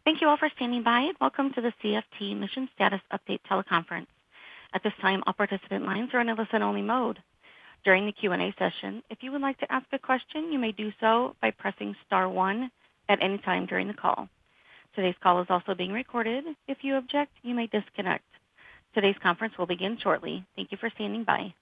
Thank you all for standing by and welcome to the CFT Mission Status Update Teleconference. At this time, all participant lines are in a listen-only mode. During the Q&A session, if you would like to ask a question, you may do so by pressing star 1 at any time during the call. Today's call is also being recorded. If you object, you may disconnect. Today's conference will begin shortly. Thank you for standing by.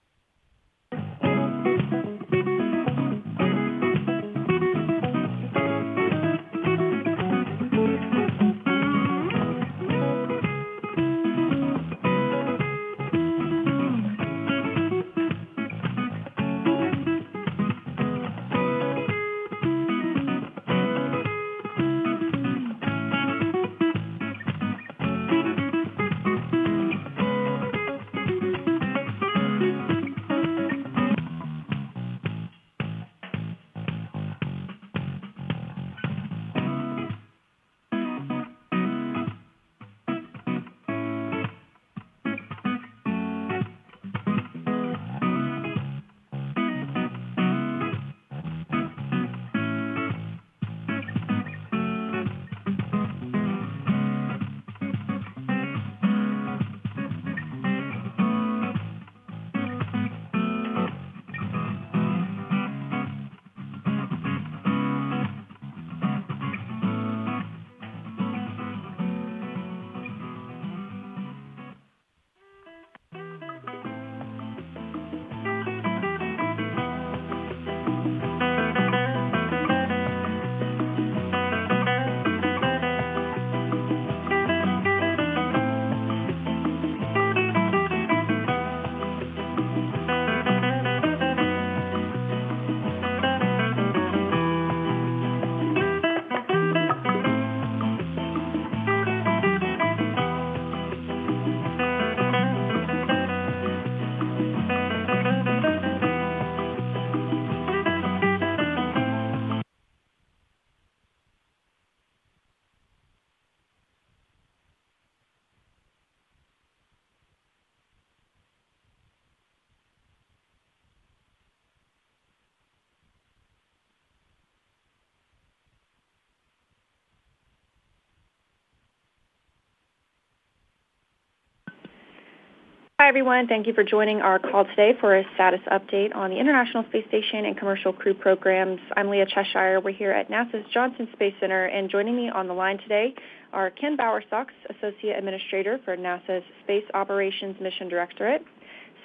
Hi, everyone. Thank you for joining our call today for a status update on the International Space Station and Commercial Crew Programs. I'm Leah Cheshire. We're here at NASA's Johnson Space Center, and joining me on the line today are Ken Bowersox, Associate Administrator for NASA's Space Operations Mission Directorate,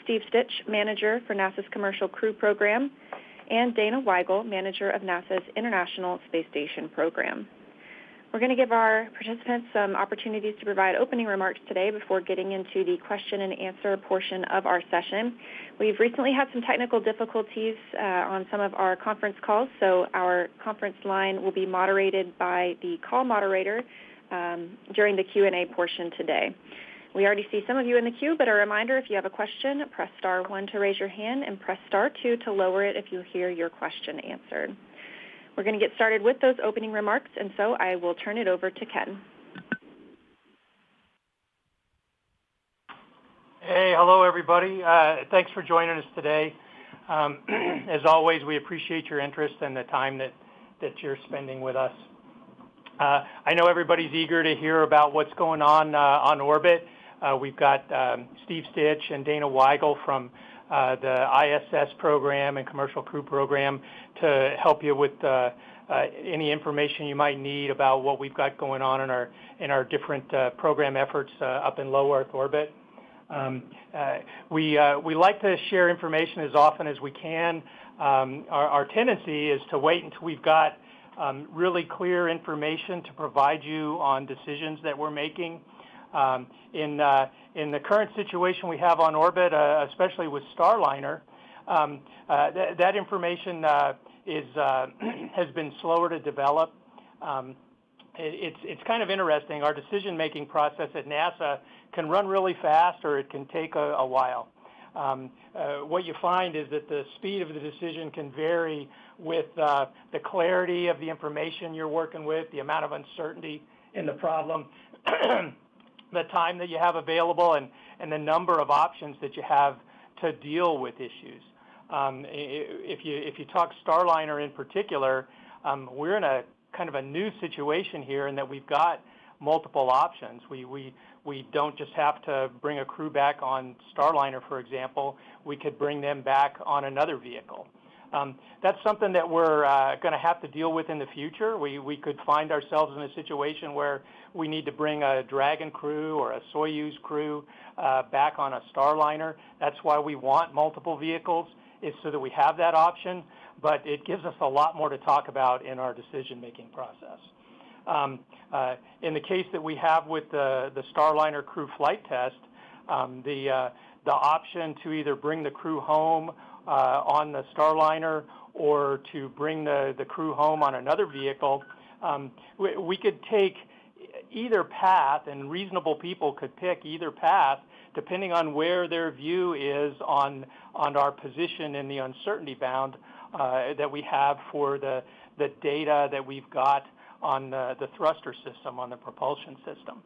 Steve Stich, Manager for NASA's Commercial Crew Program, and Dana Weigel, Manager of NASA's International Space Station Program. We're going to give our participants some opportunities to provide opening remarks today before getting into the question and answer portion of our session. We've recently had some technical difficulties on some of our conference calls, so our conference line will be moderated by the call moderator during the Q&A portion today. We already see some of you in the queue, but a reminder, if you have a question, press star 1 to raise your hand and press star 2 to lower it if you hear your question answered. We're going to get started with those opening remarks, and so I will turn it over to Ken. Hey, hello, everybody. Thanks for joining us today. As always, we appreciate your interest and the time that you're spending with us. I know everybody's eager to hear about what's going on orbit. We've got Steve Stich and Dana Weigel from the ISS program and Commercial Crew Program to help you with any information you might need about what we've got going on in our different program efforts up in low Earth orbit. We like to share information as often as we can. Our tendency is to wait until we've got really clear information to provide you on decisions that we're making. In the current situation we have on orbit, especially with Starliner, that information has been slower to develop. It's kind of interesting. Our decision-making process at NASA can run really fast, or it can take a while. What you find is that the speed of the decision can vary with the clarity of the information you're working with, the amount of uncertainty in the problem, the time that you have available, and the number of options that you have to deal with issues. If you talk Starliner in particular, we're in a kind of a new situation here in that we've got multiple options. We don't just have to bring a crew back on Starliner, for example. We could bring them back on another vehicle. That's something that we're going to have to deal with in the future. We could find ourselves in a situation where we need to bring a Dragon crew or a Soyuz crew back on a Starliner. That's why we want multiple vehicles, is so that we have that option, but it gives us a lot more to talk about in our decision-making process. In the case that we have with the Starliner crew flight test, the option to either bring the crew home on the Starliner or to bring the crew home on another vehicle, we could take either path, and reasonable people could pick either path depending on where their view is on our position in the uncertainty bound that we have for the data that we've got on the thruster system, on the propulsion system.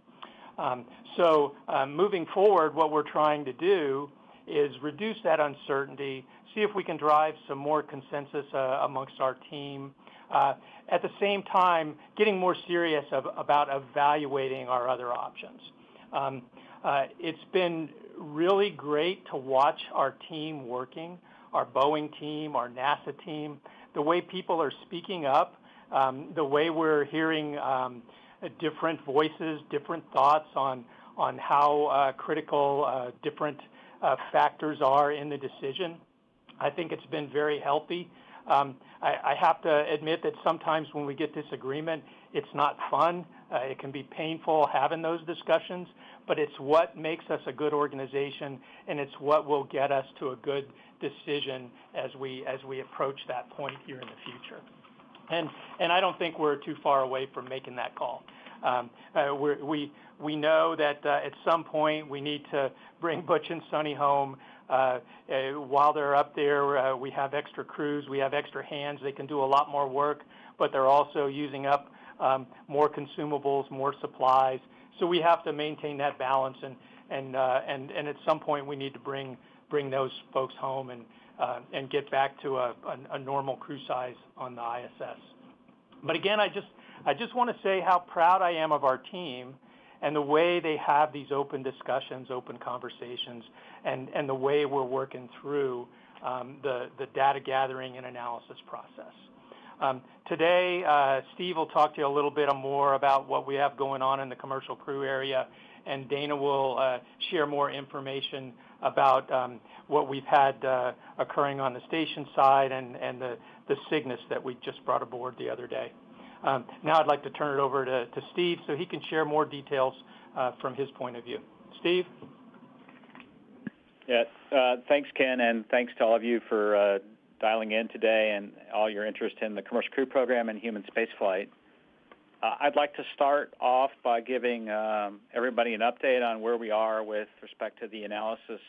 So moving forward, what we're trying to do is reduce that uncertainty, see if we can drive some more consensus amongst our team. At the same time, getting more serious about evaluating our other options. It's been really great to watch our team working, our Boeing team, our NASA team, the way people are speaking up, the way we're hearing different voices, different thoughts on how critical different factors are in the decision. I think it's been very healthy. I have to admit that sometimes when we get disagreement, it's not fun. It can be painful having those discussions, but it's what makes us a good organization, and it's what will get us to a good decision as we approach that point here in the future. And I don't think we're too far away from making that call. We know that at some point we need to bring Butch and Sonny home. While they're up there, we have extra crews, we have extra hands. They can do a lot more work, but they're also using up more consumables, more supplies. So we have to maintain that balance, and at some point we need to bring those folks home and get back to a normal crew size on the ISS. But again, I just want to say how proud I am of our team and the way they have these open discussions, open conversations, and the way we're working through the data gathering and analysis process. Today, Steve will talk to you a little bit more about what we have going on in the commercial crew area, and Dana will share more information about what we've had occurring on the station side and the Cygnus that we just brought aboard the other day. Now I'd like to turn it over to Steve so he can share more details from his point of view. Steve? Yeah, thanks, Ken, and thanks to all of you for dialing in today and all your interest in the commercial crew program and human spaceflight. I'd like to start off by giving everybody an update on where we are with respect to the analysis,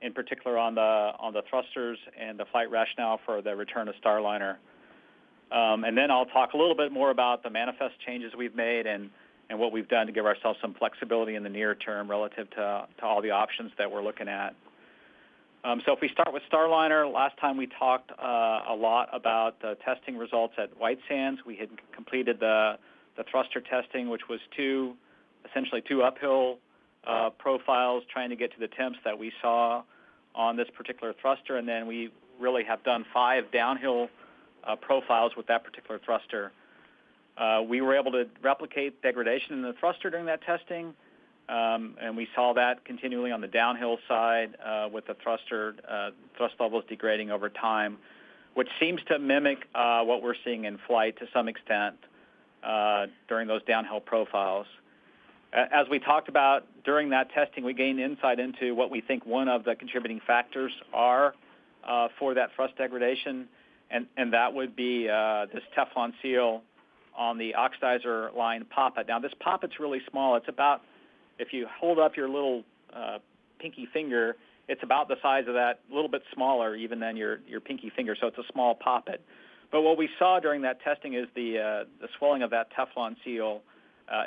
in particular on the thrusters and the flight rationale for the return of Starliner. And then I'll talk a little bit more about the manifest changes we've made and what we've done to give ourselves some flexibility in the near term relative to all the options that we're looking at. So if we start with Starliner, last time we talked a lot about the testing results at White Sands. We had completed the thruster testing, which was essentially two uphill profiles trying to get to the temps that we saw on this particular thruster, and then we really have done 5 downhill profiles with that particular thruster. We were able to replicate degradation in the thruster during that testing, and we saw that continually on the downhill side with the thrust levels degrading over time, which seems to mimic what we're seeing in flight to some extent during those downhill profiles. As we talked about during that testing, we gained insight into what we think one of the contributing factors are for that thrust degradation, and that would be this Teflon seal on the oxidizer line poppet. Now, this poppet's really small. It's about, if you hold up your little pinky finger, it's about the size of that, a little bit smaller even than your pinky finger, so it's a small poppet. But what we saw during that testing is the swelling of that Teflon seal.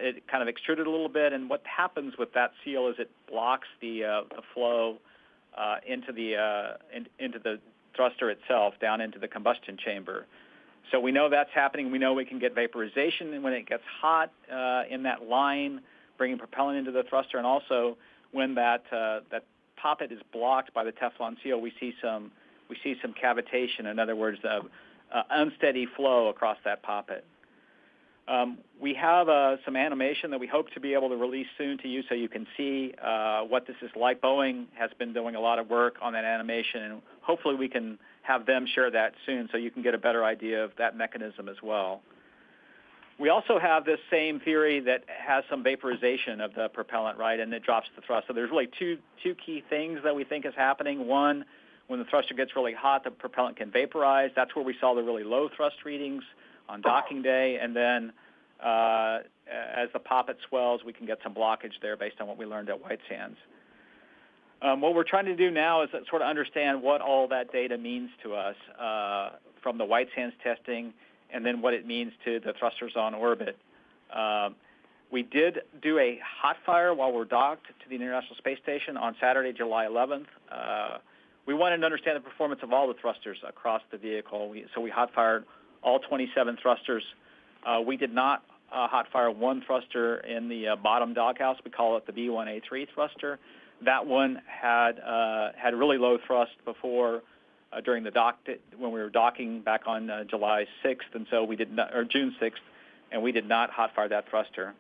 It kind of extruded a little bit, and what happens with that seal is it blocks the flow into the thruster itself, down into the combustion chamber. So we know that's happening. We know we can get vaporization when it gets hot in that line, bringing propellant into the thruster, and also when that poppet is blocked by the Teflon seal, we see some cavitation. In other words, unsteady flow across that poppet. We have some animation that we hope to be able to release soon to you, so you can see what this is like. Boeing has been doing a lot of work on that animation, and hopefully we can have them share that soon so you can get a better idea of that mechanism as well. We also have this same theory that has some vaporization of the propellant, right, and it drops the thrust. So there's really two key things that we think is happening. One, when the thruster gets really hot, the propellant can vaporize. That's where we saw the really low thrust readings on docking day. And then as the poppet swells, we can get some blockage there based on what we learned at White Sands. What we're trying to do now is sort of understand what all that data means to us from the White Sands testing, and then what it means to the thrusters on orbit. We did do a hot fire while we're docked to the International Space Station on Saturday, July 11th. We wanted to understand the performance of all the thrusters across the vehicle, so we hot fired all 27 thrusters. We did not hot fire one thruster in the bottom doghouse. We call it the B1A3 thruster. That one had really low thrust before during the when we were docking back on July 6th, and so we did not, or June 6th, and we did not hot fire that thruster.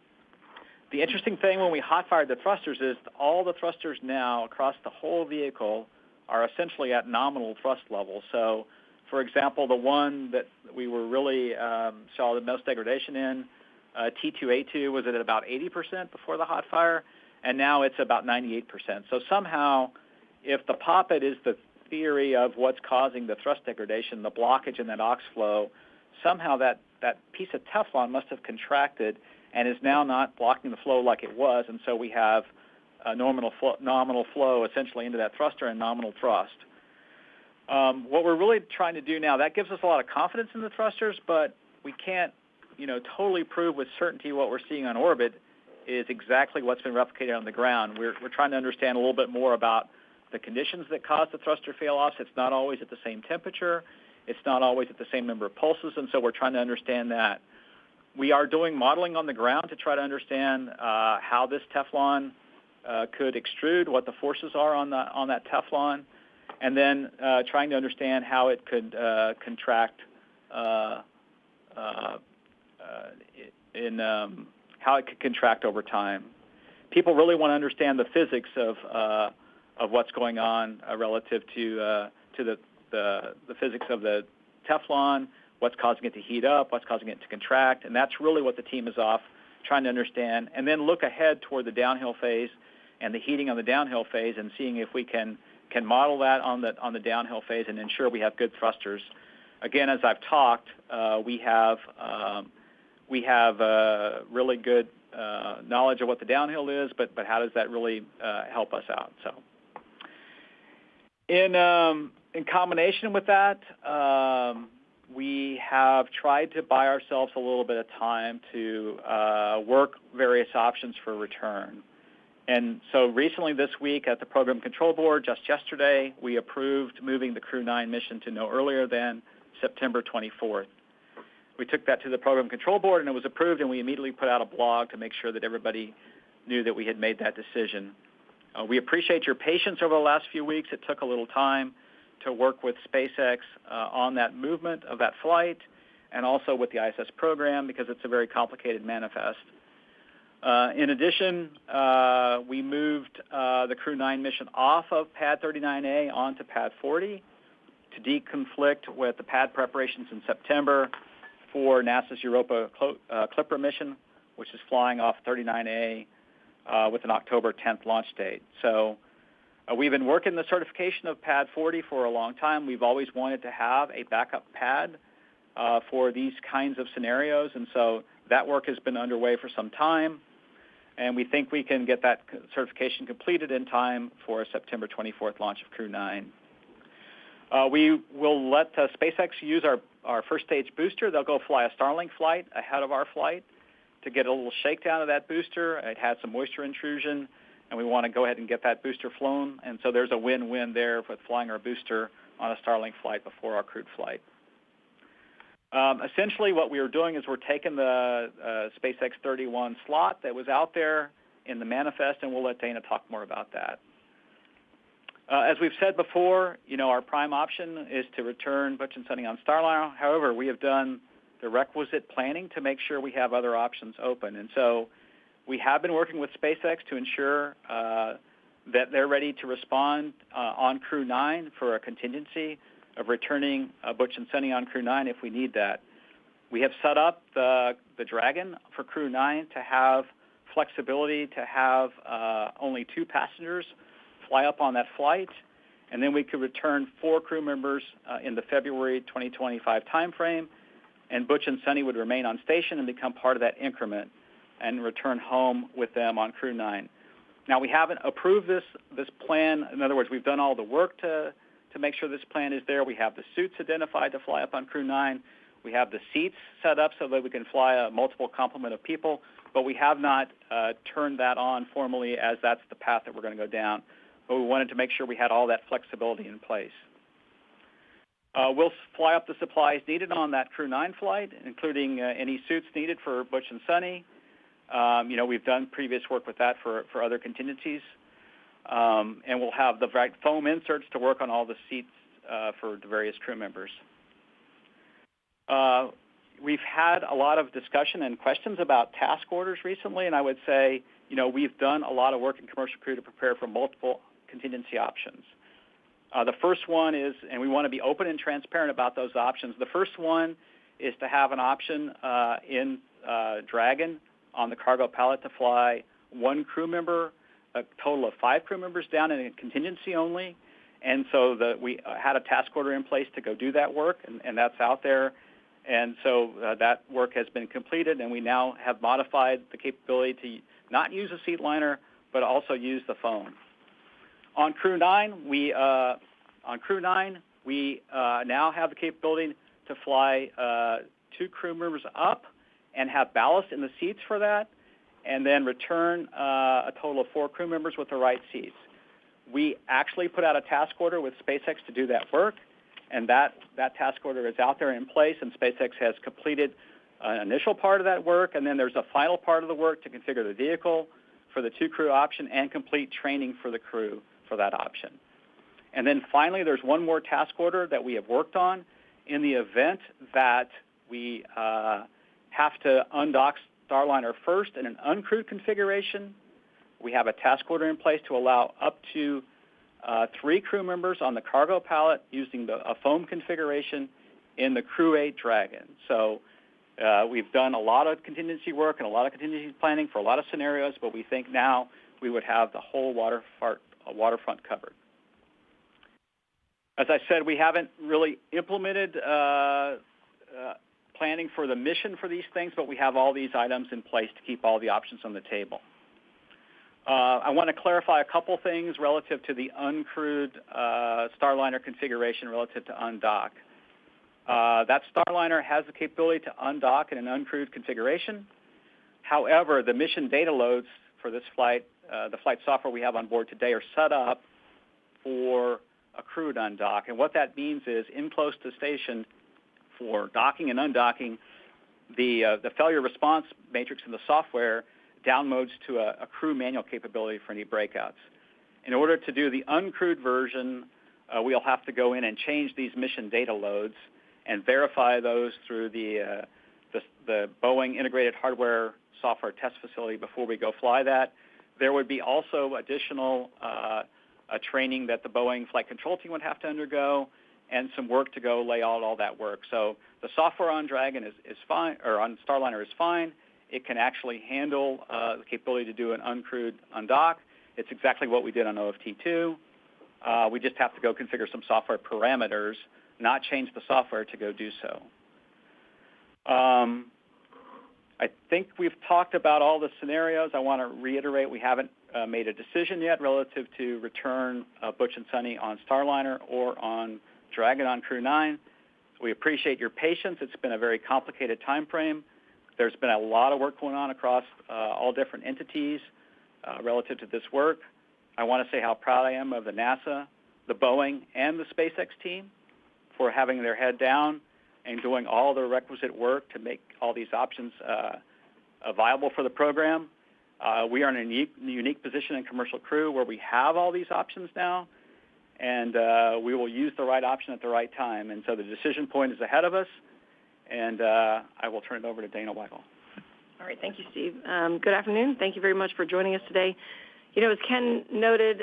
The interesting thing when we hot fired the thrusters is all the thrusters now across the whole vehicle are essentially at nominal thrust level. So, for example, the one that we were really saw the most degradation in, T2A2, was at about 80% before the hot fire, and now it's about 98%. So somehow, if the poppet is the theory of what's causing the thrust degradation, the blockage in that ox flow, somehow that piece of Teflon must have contracted and is now not blocking the flow like it was, and so we have a nominal flow essentially into that thruster and nominal thrust. What we're really trying to do now, that gives us a lot of confidence in the thrusters, but we can't totally prove with certainty what we're seeing on orbit is exactly what's been replicated on the ground. We're trying to understand a little bit more about the conditions that cause the thruster fail-offs. It's not always at the same temperature. It's not always at the same number of pulses, and so we're trying to understand that. We are doing modeling on the ground to try to understand how this Teflon could extrude, what the forces are on that Teflon, and then trying to understand how it could contract how it could contract over time. People really want to understand the physics of what's going on relative to the physics of the Teflon, what's causing it to heat up, what's causing it to contract, and that's really what the team is off trying to understand, and then look ahead toward the downhill phase and the heating on the downhill phase and seeing if we can model that on the downhill phase and ensure we have good thrusters. Again, as I've talked, we have really good knowledge of what the downhill is, but how does that really help us out? So, in combination with that, we have tried to buy ourselves a little bit of time to work various options for return. And so recently this week at the Program Control Board, just yesterday, we approved moving the Crew 9 mission to no earlier than September 24th. We took that to the Program Control Board, and it was approved, and we immediately put out a blog to make sure that everybody knew that we had made that decision. We appreciate your patience over the last few weeks. It took a little time to work with SpaceX on that movement of that flight and also with the ISS program because it's a very complicated manifest. In addition, we moved the Crew 9 mission off of Pad 39A onto Pad 40 to deconflict with the pad preparations in September for NASA's Europa Clipper mission, which is flying off 39A with an October 10th launch date. So we've been working the certification of Pad 40 for a long time. We've always wanted to have a backup pad for these kinds of scenarios, and so that work has been underway for some time, and we think we can get that certification completed in time for a September 24th launch of Crew 9. We will let SpaceX use our first stage booster. They'll go fly a Starlink flight ahead of our flight to get a little shakedown of that booster. It had some moisture intrusion, and we want to go ahead and get that booster flown. And so there's a win-win there with flying our booster on a Starlink flight before our crewed flight. Essentially, what we are doing is we're taking the SpaceX 31 slot that was out there in the manifest, and we'll let Dana talk more about that. As we've said before, our prime option is to return Butch and Sonny on Starliner. However, we have done the requisite planning to make sure we have other options open. And so we have been working with SpaceX to ensure that they're ready to respond on Crew 9 for a contingency of returning Butch and Sonny on Crew 9 if we need that. We have set up the Dragon for Crew 9 to have flexibility to have only 2 passengers fly up on that flight, and then we could return 4 crew members in the February 2025 timeframe, and Butch and Sonny would remain on station and become part of that increment and return home with them on Crew 9. Now, we haven't approved this plan. In other words, we've done all the work to make sure this plan is there. We have the suits identified to fly up on Crew 9. We have the seats set up so that we can fly a multiple complement of people, but we have not turned that on formally as that's the path that we're going to go down. But we wanted to make sure we had all that flexibility in place. We'll fly up the supplies needed on that Crew 9 flight, including any suits needed for Butch and Sonny. We've done previous work with that for other contingencies. And we'll have the right foam inserts to work on all the seats for the various crew members. We've had a lot of discussion and questions about task orders recently, and I would say, we've done a lot of work in Commercial Crew to prepare for multiple contingency options. The first one is, and we want to be open and transparent about those options, the first one is to have an option in Dragon on the cargo pallet to fly 1 crew member, a total of 5 crew members down in a contingency only. And so we had a task order in place to go do that work, and that's out there. And so that work has been completed, and we now have modified the capability to not use a seat liner, but also use the foam. On Crew 9, we now have the capability to fly 2 crew members up and have ballast in the seats for that, and then return a total of 4 crew members with the right seats. We actually put out a task order with SpaceX to do that work, and that task order is out there in place, and SpaceX has completed an initial part of that work, and then there's a final part of the work to configure the vehicle for the 2 crew option and complete training for the crew for that option. And then finally, there's one more task order that we have worked on. In the event that we have to undock Starliner first in an uncrewed configuration, we have a task order in place to allow up to 3 crew members on the cargo pallet using a foam configuration in the Crew 8 Dragon. So we've done a lot of contingency work and a lot of contingency planning for a lot of scenarios, but we think now we would have the whole waterfront covered. As I said, we haven't really implemented planning for the mission for these things, but we have all these items in place to keep all the options on the table. I want to clarify a couple things relative to the uncrewed Starliner configuration relative to undock. That Starliner has the capability to undock in an uncrewed configuration. However, the mission data loads for this flight, the flight software we have on board today, are set up for a crewed undock. And what that means is, in close to station, for docking and undocking, the failure response matrix in the software downloads to a crew manual capability for any breakouts. In order to do the uncrewed version, we'll have to go in and change these mission data loads and verify those through the Boeing Integrated Hardware Software Test Facility before we go fly that. There would be also additional training that the Boeing flight control team would have to undergo, and some work to go lay out all that work. So the software on Dragon is fine, or on Starliner is fine. It can actually handle the capability to do an uncrewed undock. It's exactly what we did on OFT2. We just have to go configure some software parameters, not change the software to go do so. I think we've talked about all the scenarios. I want to reiterate we haven't made a decision yet relative to return Butch and Sonny on Starliner or on Dragon on Crew 9. We appreciate your patience. It's been a very complicated time frame. There's been a lot of work going on across all different entities relative to this work. I want to say how proud I am of the NASA, the Boeing, and the SpaceX team for having their head down and doing all the requisite work to make all these options viable for the program. We are in a unique position in Commercial Crew where we have all these options now, and we will use the right option at the right time. And so the decision point is ahead of us, and I will turn it over to Dana Weigel. All right, thank you, Steve. Good afternoon. Thank you very much for joining us today. You know, as Ken noted,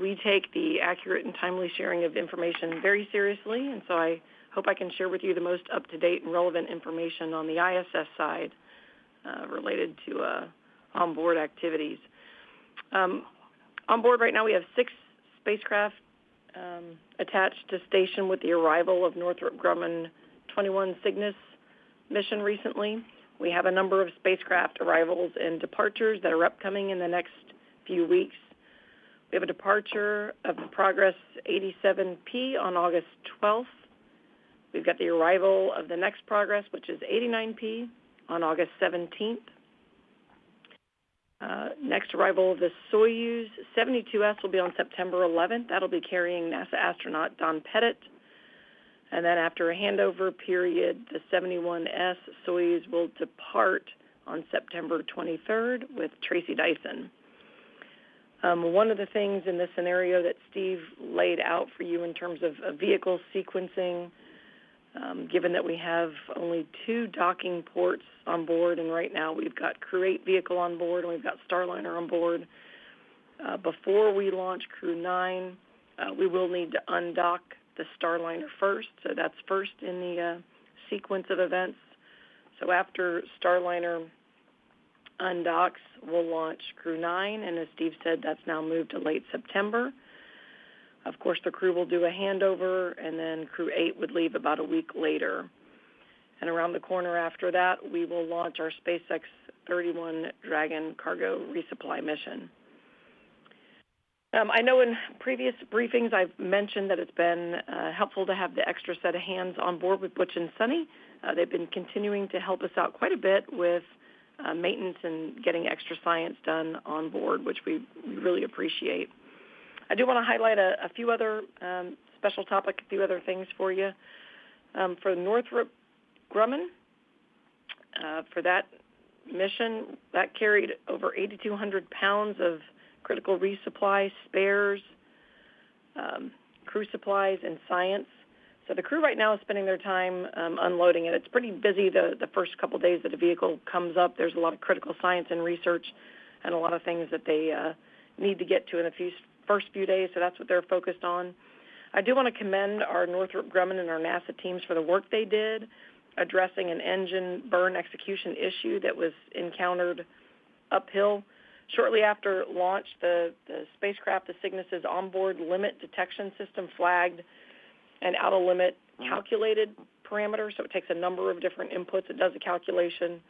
we take the accurate and timely sharing of information very seriously, and so I hope I can share with you the most up-to-date and relevant information on the ISS side related to onboard activities. On board right now we have 6 spacecraft attached to station with the arrival of Northrop Grumman 21 Cygnus mission recently. We have a number of spacecraft arrivals and departures that are upcoming in the next few weeks. We have a departure of the Progress 87P on August 12th. We've got the arrival of the next Progress, which is 89P, on August 17th. Next arrival of the Soyuz 72S will be on September 11th. That'll be carrying NASA astronaut Don Pettit. And then after a handover period, the 71S Soyuz will depart on September 23rd with Tracy Dyson. One of the things in this scenario that Steve laid out for you in terms of vehicle sequencing, given that we have only 2 docking ports on board, and right now we've got Crew 8 vehicle on board and we've got Starliner on board. Before we launch Crew 9, we will need to undock the Starliner first, so that's first in the sequence of events. So after Starliner undocks, we'll launch Crew 9, and as Steve said, that's now moved to late September. Of course, the crew will do a handover, and then Crew 8 would leave about a week later. And around the corner after that, we will launch our SpaceX 31 Dragon cargo resupply mission. I know in previous briefings I've mentioned that it's been helpful to have the extra set of hands on board with Butch and Sunny. They've been continuing to help us out quite a bit with maintenance and getting extra science done on board, which we really appreciate. I do want to highlight a few other special topic, a few other things for you. For Northrop Grumman, for that mission, that carried over 8,200 pounds of critical resupply, spares, crew supplies, and science. So the crew right now is spending their time unloading it. It's pretty busy the first couple days that a vehicle comes up. There's a lot of critical science and research and a lot of things that they need to get to in the first few days, so that's what they're focused on. I do want to commend our Northrop Grumman and our NASA teams for the work they did addressing an engine burn execution issue that was encountered uphill. Shortly after launch, the spacecraft, the Cygnus's onboard limit detection system flagged an out-of-limit calculated parameter, so it takes a number of different inputs. It does a calculation,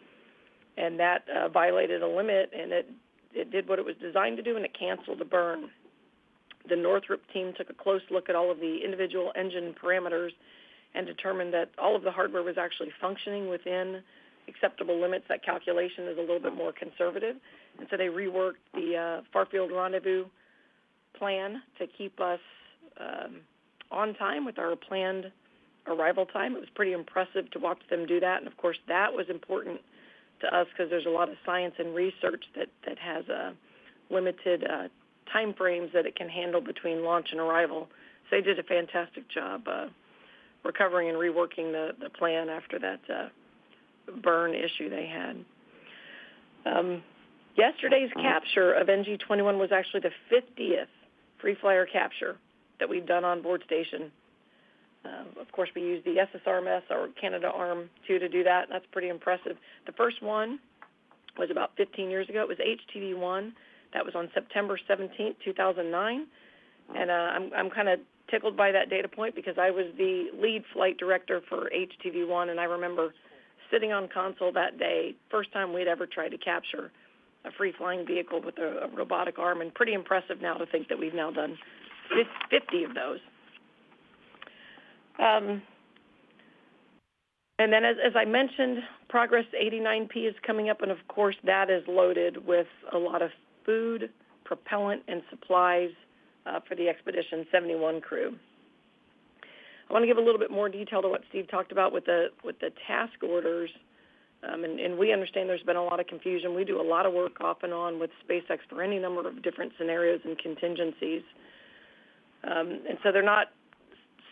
and that violated a limit, and it did what it was designed to do, and it canceled the burn. The Northrop team took a close look at all of the individual engine parameters and determined that all of the hardware was actually functioning within acceptable limits. That calculation is a little bit more conservative, and so they reworked the far-field rendezvous plan to keep us on time with our planned arrival time. It was pretty impressive to watch them do that, and of course that was important to us because there's a lot of science and research that has limited time frames that it can handle between launch and arrival. So they did a fantastic job recovering and reworking the plan after that burn issue they had. Yesterday's capture of NG-21 was actually the 50th free flyer capture that we've done on board station. Of course, we used the SSRMS or Canadarm2 to do that. That's pretty impressive. The first one was about 15 years ago. It was HTV-1. That was on September 17th, 2009. And I'm kind of tickled by that data point because I was the lead flight director for HTV-1, and I remember sitting on console that day, first time we'd ever tried to capture a free-flying vehicle with a robotic arm, and pretty impressive now to think that we've now done 50 of those. And then as I mentioned, Progress 89P is coming up, and of course that is loaded with a lot of food, propellant, and supplies for the Expedition 71 crew. I want to give a little bit more detail to what Steve talked about with the task orders. And we understand there's been a lot of confusion. We do a lot of work off and on with SpaceX for any number of different scenarios and contingencies. And so they're not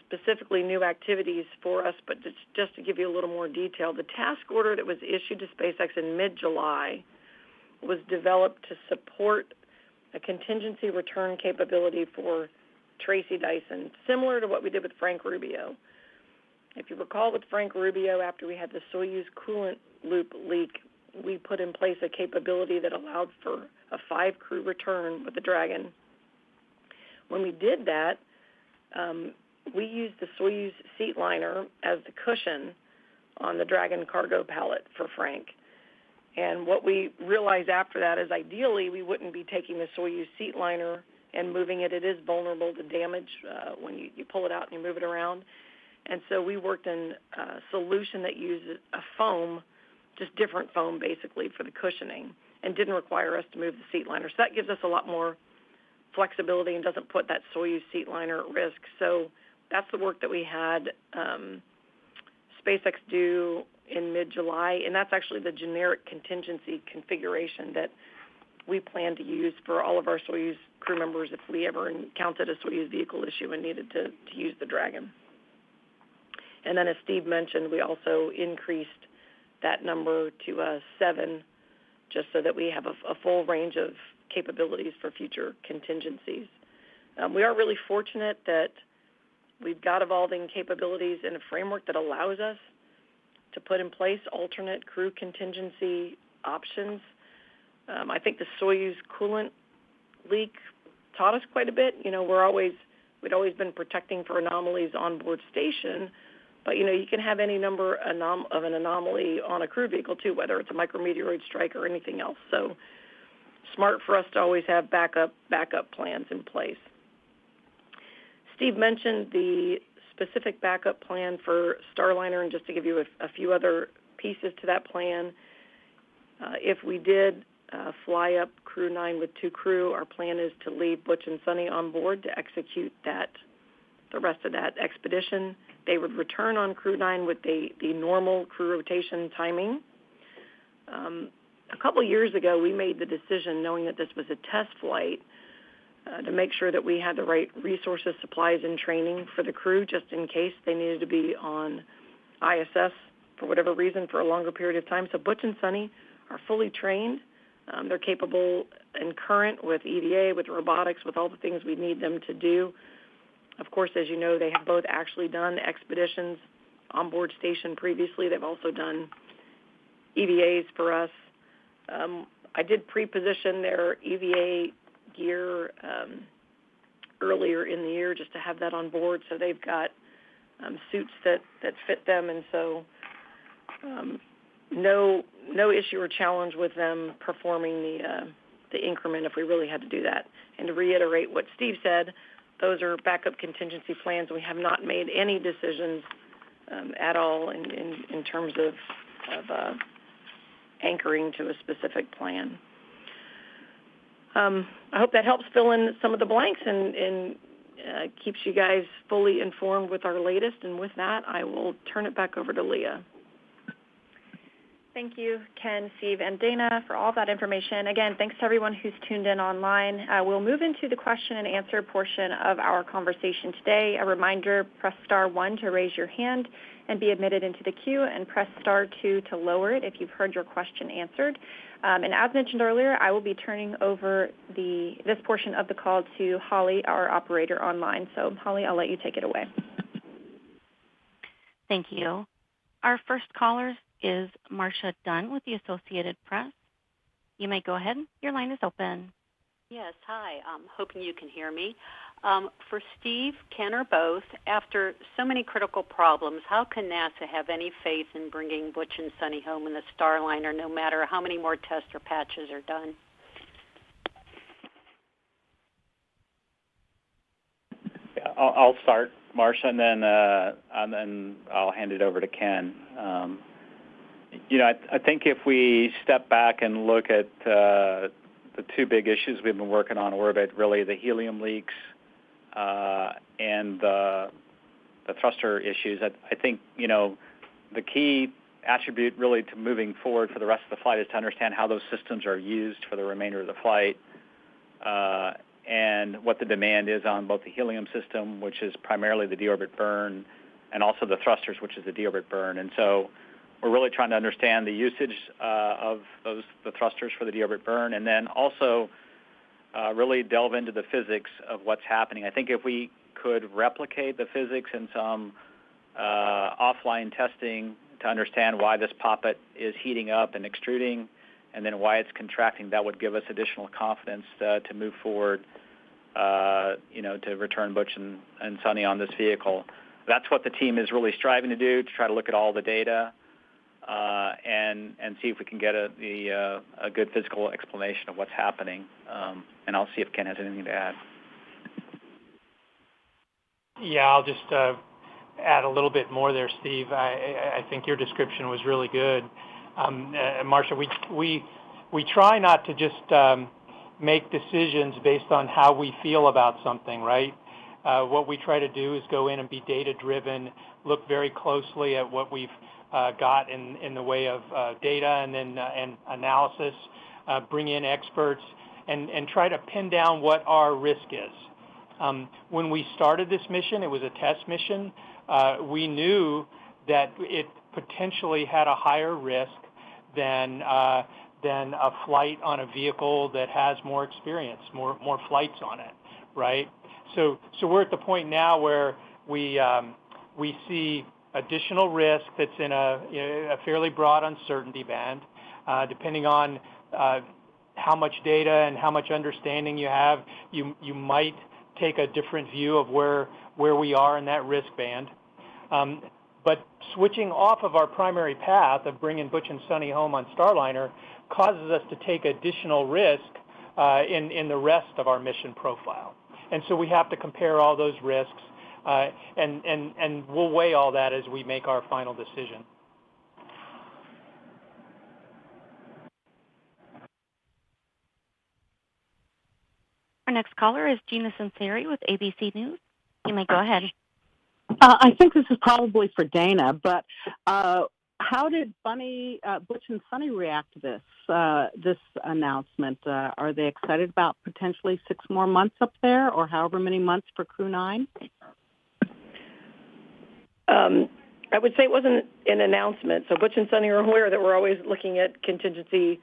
specifically new activities for us, but just to give you a little more detail, the task order that was issued to SpaceX in mid-July was developed to support a contingency return capability for Tracy Dyson, similar to what we did with Frank Rubio. If you recall with Frank Rubio, after we had the Soyuz coolant loop leak, we put in place a capability that allowed for a 5-crew return with the Dragon. When we did that, we used the Soyuz seat liner as the cushion on the Dragon cargo pallet for Frank. And what we realized after that is ideally we wouldn't be taking the Soyuz seat liner and moving it. It is vulnerable to damage when you pull it out and you move it around. And so we worked in a solution that uses a foam, just different foam basically for the cushioning, and didn't require us to move the seat liner. So that gives us a lot more flexibility and doesn't put that Soyuz seat liner at risk. So that's the work that we had SpaceX do in mid-July, and that's actually the generic contingency configuration that we plan to use for all of our Soyuz crew members if we ever encountered a Soyuz vehicle issue and needed to use the Dragon. And then as Steve mentioned, we also increased that number to 7 just so that we have a full range of capabilities for future contingencies. We are really fortunate that we've got evolving capabilities in a framework that allows us to put in place alternate crew contingency options. I think the Soyuz coolant leak taught us quite a bit. You know, we'd always been protecting for anomalies on board station, but you can have any number of an anomaly on a crew vehicle too, whether it's a micrometeoroid strike or anything else. So smart for us to always have backup plans in place. Steve mentioned the specific backup plan for Starliner, and just to give you a few other pieces to that plan, if we did fly up Crew 9 with 2 crew, our plan is to leave Butch and Sunny on board to execute the rest of that expedition. They would return on Crew 9 with the normal crew rotation timing. A couple years ago, we made the decision, knowing that this was a test flight, to make sure that we had the right resources, supplies, and training for the crew, just in case they needed to be on ISS for whatever reason for a longer period of time. So Butch and Sunny are fully trained. They're capable and current with EVA, with robotics, with all the things we need them to do. Of course, as you know, they have both actually done expeditions on board station previously. They've also done EVAs for us. I did pre-position their EVA gear earlier in the year just to have that on board, so they've got suits that fit them, and so no issue or challenge with them performing the increment if we really had to do that. And to reiterate what Steve said, those are backup contingency plans. We have not made any decisions at all in terms of anchoring to a specific plan. I hope that helps fill in some of the blanks and keeps you guys fully informed with our latest. And with that, I will turn it back over to Leah. Thank you, Ken, Steve, and Dana for all that information. Again, thanks to everyone who's tuned in online. We'll move into the question and answer portion of our conversation today. A reminder, press star 1 to raise your hand and be admitted into the queue, and press star 2 to lower it if you've heard your question answered. And as mentioned earlier, I will be turning over this portion of the call to Holly, our operator online. So, Holly, I'll let you take it away. Thank you. Our first caller is Marcia Dunn with the Associated Press. You may go ahead. Your line is open. Yes, hi. I'm hoping you can hear me. For Steve, Ken, or both, after so many critical problems, how can NASA have any faith in bringing Butch and Sunny home in the Starliner, no matter how many more tests or patches are done? Yeah, I'll start, Marcia, and then I'll hand it over to Ken. I think if we step back and look at the 2 big issues we've been working on orbit, really the helium leaks and the thruster issues. I think, the key attribute really to moving forward for the rest of the flight is to understand how those systems are used for the remainder of the flight, and what the demand is on both the helium system, which is primarily the deorbit burn, and also the thrusters, which is the deorbit burn. And so we're really trying to understand the usage of the thrusters for the deorbit burn, and then also really delve into the physics of what's happening. I think if we could replicate the physics in some offline testing to understand why this poppet is heating up and extruding, and then why it's contracting, that would give us additional confidence to move forward, to return Butch and Sonny on this vehicle. That's what the team is really striving to do, to try to look at all the data and see if we can get a good physical explanation of what's happening. And I'll see if Ken has anything to add. Yeah, I'll just add a little bit more there, Steve. I think your description was really good. Marcia, we try not to just make decisions based on how we feel about something, right? What we try to do is go in and be data-driven, look very closely at what we've got in the way of data and analysis, bring in experts, and try to pin down what our risk is. When we started this mission, it was a test mission. We knew that it potentially had a higher risk than a flight on a vehicle that has more experience, more flights on it, right? So we're at the point now where we see additional risk that's in a fairly broad uncertainty band, depending on how much data and how much understanding you have. You might take a different view of where we are in that risk band. But switching off of our primary path of bringing Butch and Sonny home on Starliner causes us to take additional risk in the rest of our mission profile. And so we have to compare all those risks, and we'll weigh all that as we make our final decision. Our next caller is Gina Sinceri with ABC News. You may go ahead. I think this is probably for Dana, but how did Butch and Sonny react to this announcement? Are they excited about potentially 6 more months up there, or however many months for Crew 9? I would say it wasn't an announcement. So Butch and Sonny are aware that we're always looking at contingency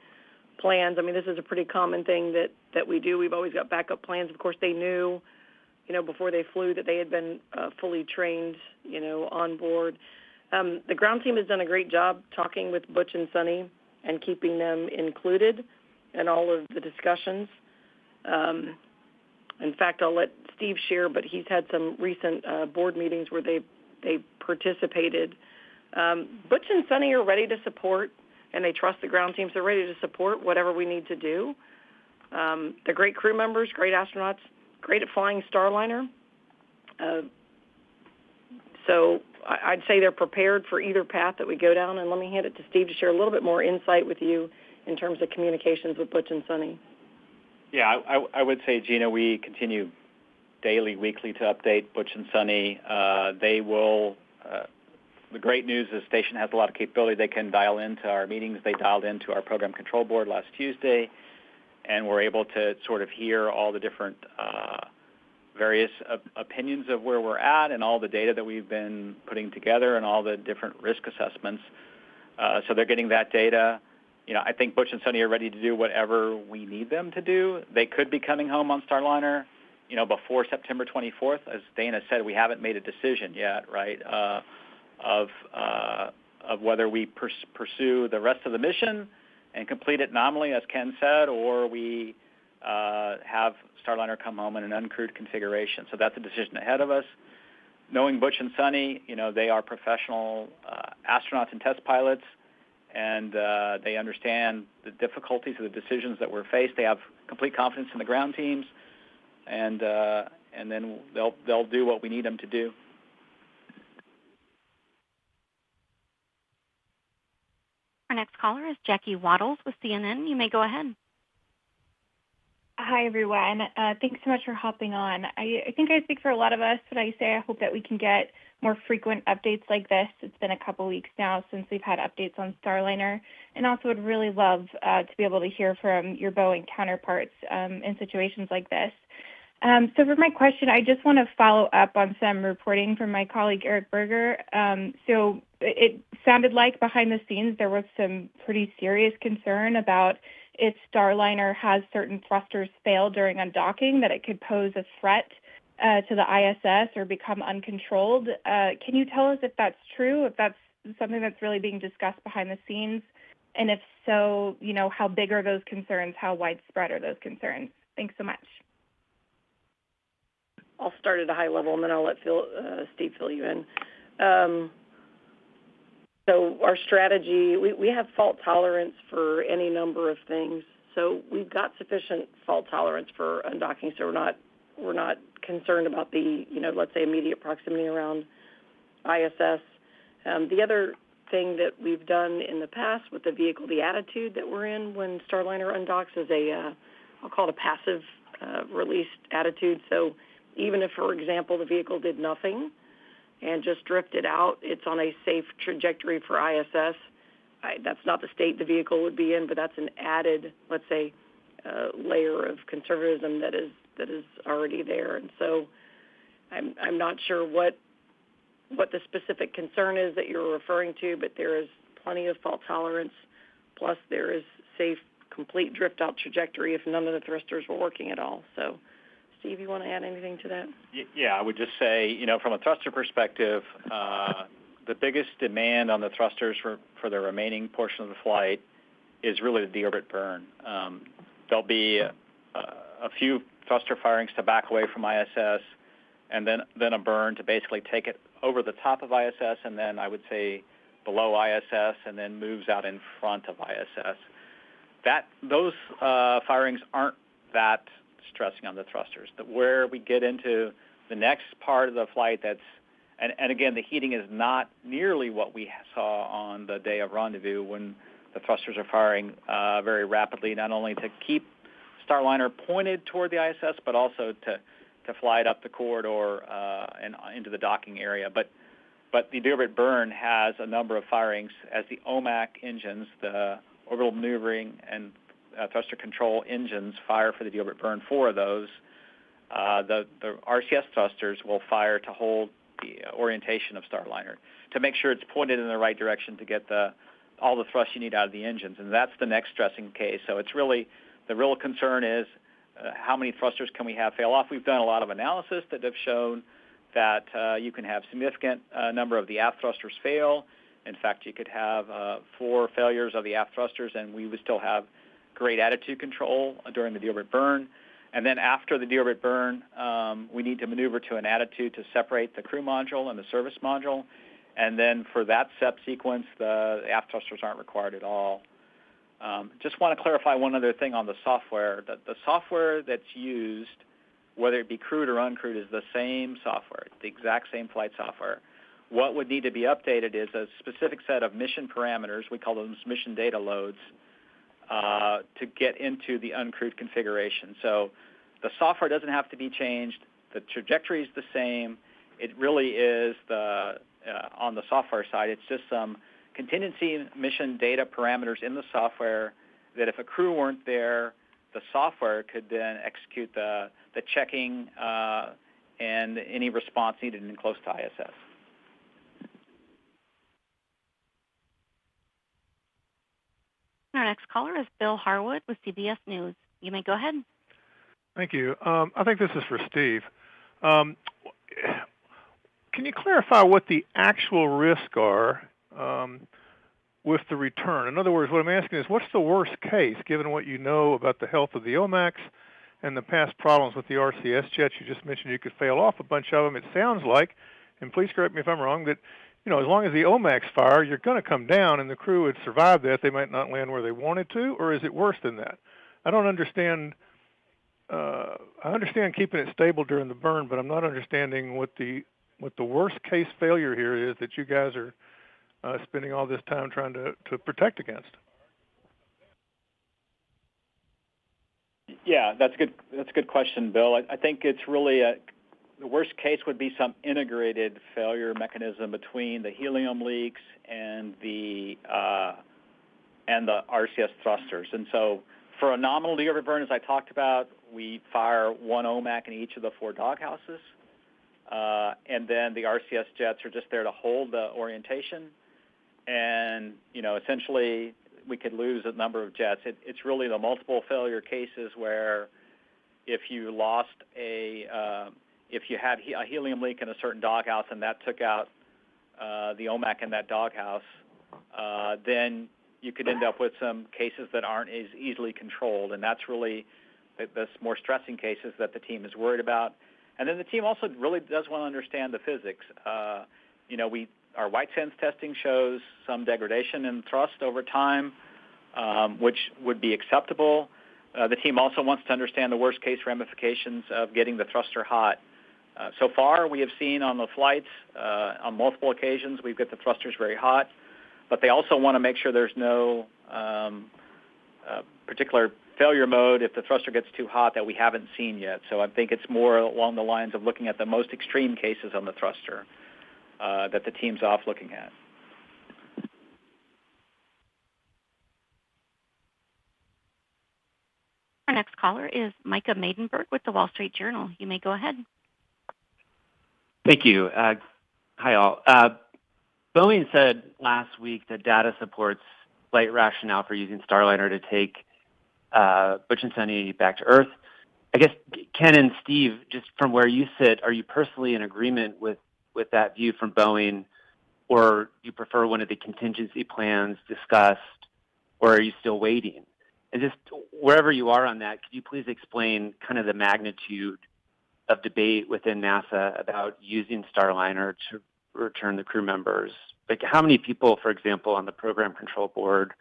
plans. I mean, this is a pretty common thing that we do. We've always got backup plans. Of course, they knew, before they flew that they had been fully trained, on board. The ground team has done a great job talking with Butch and Sonny and keeping them included in all of the discussions. In fact, I'll let Steve share, but he's had some recent board meetings where they participated. Butch and Sonny are ready to support, and they trust the ground teams. They're ready to support whatever we need to do. They're great crew members, great astronauts, great at flying Starliner. So I'd say they're prepared for either path that we go down, and let me hand it to Steve to share a little bit more insight with you in terms of communications with Butch and Sonny. Yeah, I would say, Gina, we continue daily, weekly to update Butch and Sonny. They will, the great news is the station has a lot of capability. They can dial into our meetings. They dialed into our program control board last Tuesday, and we're able to sort of hear all the different various opinions of where we're at and all the data that we've been putting together and all the different risk assessments. So they're getting that data. I think Butch and Sonny are ready to do whatever we need them to do. They could be coming home on Starliner, before September 24th. As Dana said, we haven't made a decision yet, right, of whether we pursue the rest of the mission and complete it nominally, as Ken said, or we have Starliner come home in an uncrewed configuration. So that's a decision ahead of us. Knowing Butch and Sonny, they are professional astronauts and test pilots, and they understand the difficulties of the decisions that we're faced. They have complete confidence in the ground teams, and then they'll do what we need them to do. Our next caller is Jackie Waddles with CNN. You may go ahead. Hi, everyone. Thanks so much for hopping on. I think I speak for a lot of us when I say I hope that we can get more frequent updates like this. It's been a couple weeks now since we've had updates on Starliner, and also would really love to be able to hear from your Boeing counterparts in situations like this. So for my question, I just want to follow up on some reporting from my colleague Eric Berger. So it sounded like behind the scenes there was some pretty serious concern about if Starliner has certain thrusters fail during undocking, that it could pose a threat to the ISS or become uncontrolled. Can you tell us if that's true, if that's something that's really being discussed behind the scenes? And if so, how big are those concerns? How widespread are those concerns? Thanks so much. I'll start at a high level, and then I'll let Steve fill you in. So our strategy, we have fault tolerance for any number of things. So we've got sufficient fault tolerance for undocking, so we're not concerned about the, let's say, immediate proximity around ISS. The other thing that we've done in the past with the vehicle, the attitude that we're in when Starliner undocks is I'll call it a passive release attitude. So even if, for example, the vehicle did nothing and just drifted out, it's on a safe trajectory for ISS. That's not the state the vehicle would be in, but that's an added, let's say, layer of conservatism that is already there. And so I'm not sure what the specific concern is that you're referring to, but there is plenty of fault tolerance. Plus, there is safe, complete drift-out trajectory if none of the thrusters were working at all. So, Steve, you want to add anything to that? Yeah, I would just say, from a thruster perspective, the biggest demand on the thrusters for the remaining portion of the flight is really the deorbit burn. There'll be a few thruster firings to back away from ISS, and then a burn to basically take it over the top of ISS, and then I would say below ISS, and then moves out in front of ISS. Those firings aren't that stressing on the thrusters. Where we get into the next part of the flight, and again, the heating is not nearly what we saw on the day of rendezvous when the thrusters are firing very rapidly, not only to keep Starliner pointed toward the ISS, but also to fly it up the corridor and into the docking area. But the deorbit burn has a number of firings as the OMAC engines, the orbital maneuvering and thruster control engines, fire for the deorbit burn. 4 of those. The RCS thrusters will fire to hold the orientation of Starliner to make sure it's pointed in the right direction to get all the thrust you need out of the engines, and that's the next stressing case. So it's really the real concern is how many thrusters can we have fail off? We've done a lot of analysis that have shown that you can have significant number of the aft thrusters fail. In fact, you could have 4 failures of the aft thrusters, and we would still have great attitude control during the deorbit burn. And then after the deorbit burn, we need to maneuver to an attitude to separate the crew module and the service module. And then for that SEP sequence, the aft thrusters aren't required at all. Just want to clarify one other thing on the software. The software that's used, whether it be crewed or uncrewed, is the same software, the exact same flight software. What would need to be updated is a specific set of mission parameters, we call them mission data loads, to get into the uncrewed configuration. So the software doesn't have to be changed. The trajectory is the same. It really is on the software side, it's just some contingency mission data parameters in the software that if a crew weren't there, the software could then execute the checking and any response needed in close to ISS. Our next caller is Bill Harwood with CBS News. You may go ahead. Thank you. I think this is for Steve. Can you clarify what the actual risks are with the return? In other words, what I'm asking is, what's the worst case, given what you know about the health of the OMACs and the past problems with the RCS jets? You just mentioned you could fail off a bunch of them. It sounds like, and please correct me if I'm wrong, that as long as the OMACs fire, you're going to come down, and the crew would survive that. They might not land where they wanted to, or is it worse than that? I don't understand. I understand keeping it stable during the burn, but I'm not understanding what the worst case failure here is that you guys are spending all this time trying to protect against. Yeah, that's a good question, Bill. I think it's really the worst case would be some integrated failure mechanism between the helium leaks and the RCS thrusters. And so for a nominal deorbit burn, as I talked about, we fire one OMAC in each of the 4 doghouses, and then the RCS jets are just there to hold the orientation. And, essentially we could lose a number of jets. It's really the multiple failure cases where if you lost if you had a helium leak in a certain doghouse and that took out the OMAC in that doghouse, then you could end up with some cases that aren't as easily controlled, and that's really the more stressing cases that the team is worried about. And then the team also really does want to understand the physics. Our white sands testing shows some degradation in thrust over time, which would be acceptable. The team also wants to understand the worst-case ramifications of getting the thruster hot. So far, we have seen on the flights, on multiple occasions, we've got the thrusters very hot, but they also want to make sure there's no particular failure mode if the thruster gets too hot that we haven't seen yet. So I think it's more along the lines of looking at the most extreme cases on the thruster that the team's off looking at. Our next caller is Micah Maidenberg with the Wall Street Journal. You may go ahead. Thank you. Hi, all. Boeing said last week that data supports flight rationale for using Starliner to take Butch and Sunny back to Earth. I guess, Ken and Steve, just from where you sit, are you personally in agreement with that view from Boeing, or do you prefer one of the contingency plans discussed, or are you still waiting? And just wherever you are on that, could you please explain kind of the magnitude of debate within NASA about using Starliner to return the crew members? Like, how many people, for example, on the program control board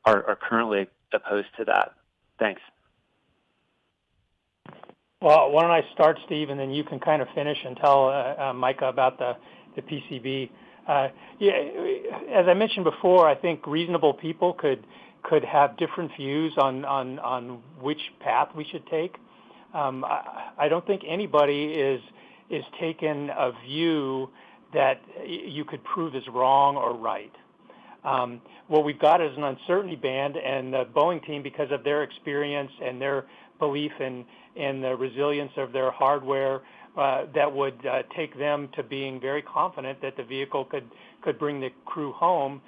are currently opposed to that? Thanks. Well, why don't I start, Steve, and then you can kind of finish and tell Micah about the PCB. As I mentioned before, I think reasonable people could have different views on which path we should take. I don't think anybody is taking a view that you could prove is wrong or right. What we've got is an uncertainty band, and the Boeing team, because of their experience and their belief in the resilience of their hardware, that would take them to being very confident that the vehicle could bring the crew home,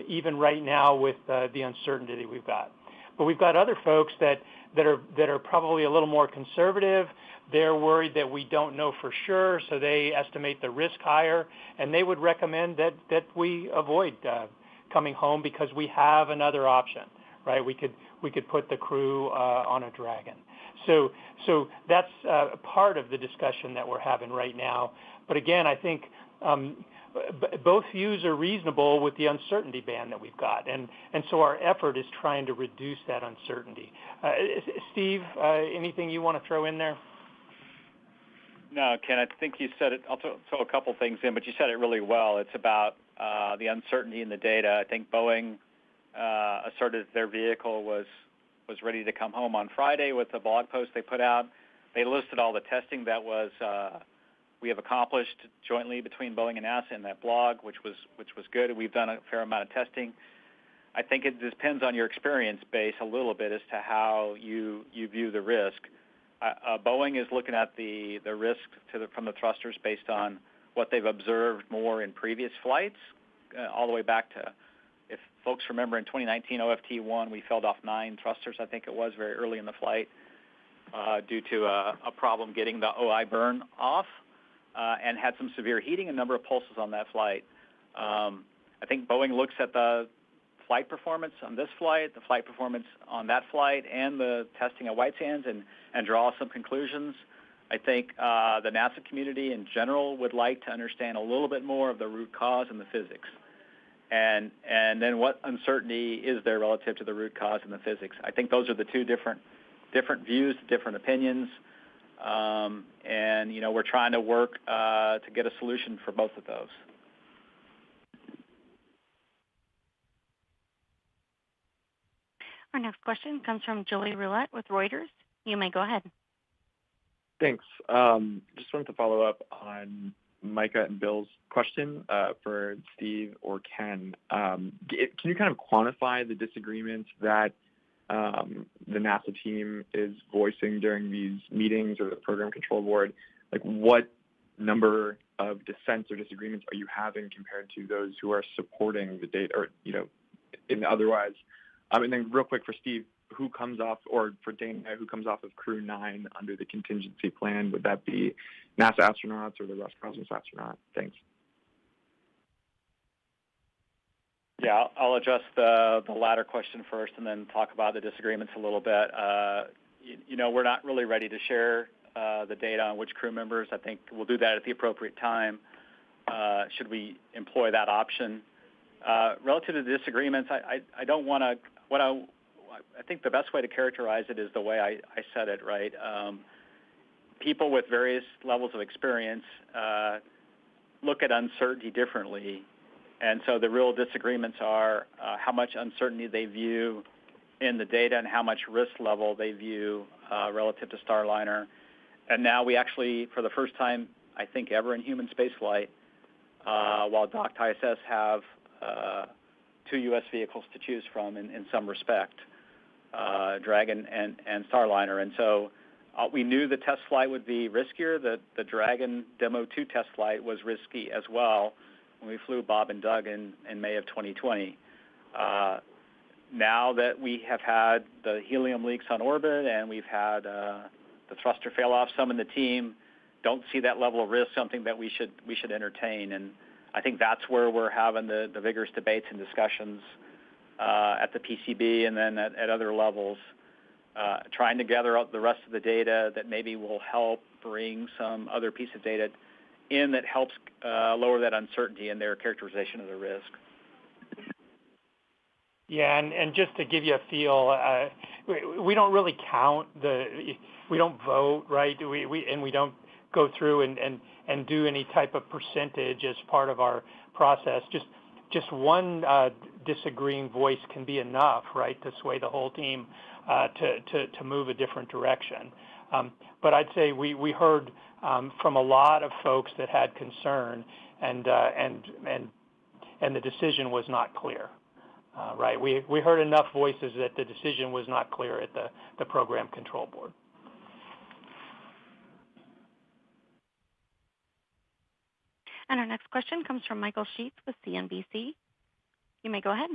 even right now with the uncertainty that we've got. But we've got other folks that are probably a little more conservative. They're worried that we don't know for sure, so they estimate the risk higher, and they would recommend that we avoid coming home because we have another option, right? We could put the crew on a Dragon. So that's part of the discussion that we're having right now. But again, I think both views are reasonable with the uncertainty band that we've got, and so our effort is trying to reduce that uncertainty. Steve, anything you want to throw in there? No, Ken, I think you said it. I'll throw a couple things in, but you said it really well. It's about the uncertainty in the data. I think Boeing asserted their vehicle was ready to come home on Friday with the blog post they put out. They listed all the testing that we have accomplished jointly between Boeing and NASA in that blog, which was good. We've done a fair amount of testing. I think it depends on your experience base a little bit as to how you view the risk. Boeing is looking at the risk from the thrusters based on what they've observed more in previous flights, all the way back to, if folks remember, in 2019 OFT-1, we felled off 9 thrusters, I think it was, very early in the flight due to a problem getting the OI burn off and had some severe heating, a number of pulses on that flight. I think Boeing looks at the flight performance on this flight, the flight performance on that flight, and the testing at White Sands and draw some conclusions. I think the NASA community in general would like to understand a little bit more of the root cause and the physics. And then what uncertainty is there relative to the root cause and the physics. I think those are the two different views, different opinions. And, we're trying to work to get a solution for both of those. Our next question comes from Joey Roulette with Reuters. You may go ahead. Thanks. Just wanted to follow up on Micah and Bill's question for Steve or Ken. Can you kind of quantify the disagreements that the NASA team is voicing during these meetings or the program control board? Like, what number of dissents or disagreements are you having compared to those who are supporting the data, or in otherwise? And then real quick for Steve, who comes off, or for Dana, who comes off of Crew 9 under the contingency plan? Would that be NASA astronauts or the Roscosmos astronaut? Thanks. Yeah, I'll address the latter question first and then talk about the disagreements a little bit. We're not really ready to share the data on which crew members. I think we'll do that at the appropriate time, should we employ that option. Relative to the disagreements, I don't want to, I think the best way to characterize it is the way I said it, right? People with various levels of experience look at uncertainty differently. And so the real disagreements are how much uncertainty they view in the data and how much risk level they view relative to Starliner. And now we actually, for the first time, I think ever in human spaceflight, while docked ISS have two U.S. vehicles to choose from in some respect, Dragon and Starliner. And so we knew the test flight would be riskier. The Dragon Demo 2 test flight was risky as well when we flew Bob and Doug in May of 2020. Now that we have had the helium leaks on orbit and we've had the thruster fail off, some in the team don't see that level of risk something that we should entertain. And I think that's where we're having the vigorous debates and discussions at the PCB and then at other levels, trying to gather up the rest of the data that maybe will help bring some other piece of data in that helps lower that uncertainty in their characterization of the risk. Yeah, and just to give you a feel, we don't really count we don't vote, right? We don't go through and do any type of percentage as part of our process. Just one disagreeing voice can be enough, right, to sway the whole team to move a different direction. But I'd say we heard from a lot of folks that had concern, and the decision was not clear. Right, we heard enough voices that the decision was not clear at the program control board. And our next question comes from Michael Sheets with CNBC. You may go ahead.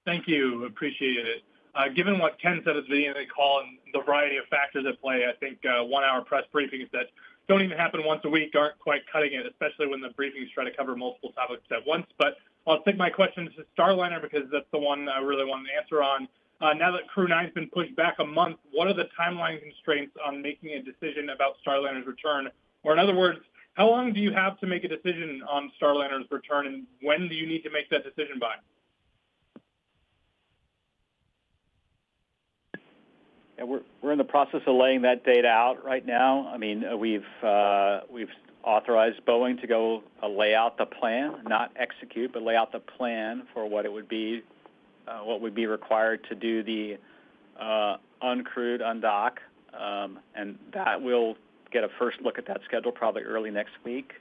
Thank you. Appreciate it. Given what Ken said at the beginning of the call and the variety of factors at play, I think 1-hour press briefings that don't even happen once a week aren't quite cutting it, especially when the briefings try to cover multiple topics at once. But I'll stick my questions to Starliner because that's the one I really want an answer on. Now that Crew 9's been pushed back a month, what are the timeline constraints on making a decision about Starliner's return? Or in other words, how long do you have to make a decision on Starliner's return, and when do you need to make that decision by? Yeah, we're in the process of laying that data out right now. I mean, we've authorized Boeing to go lay out the plan, not execute, but lay out the plan for what it would be, what would be required to do the uncrewed undock, and that will get a first look at that schedule probably early next week.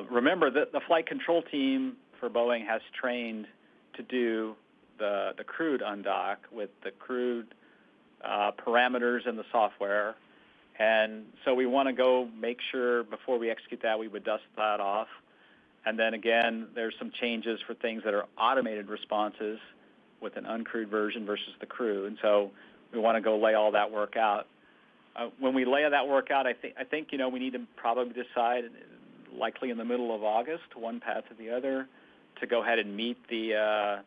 Remember that the flight control team for Boeing has trained to do the crewed undock with the crewed parameters in the software. And so we want to go make sure before we execute that we would dust that off. And then again, there's some changes for things that are automated responses with an uncrewed version versus the crew. And so we want to go lay all that work out. When we lay that work out, I think we need to probably decide, likely in the middle of August, one path or the other, to go ahead and meet the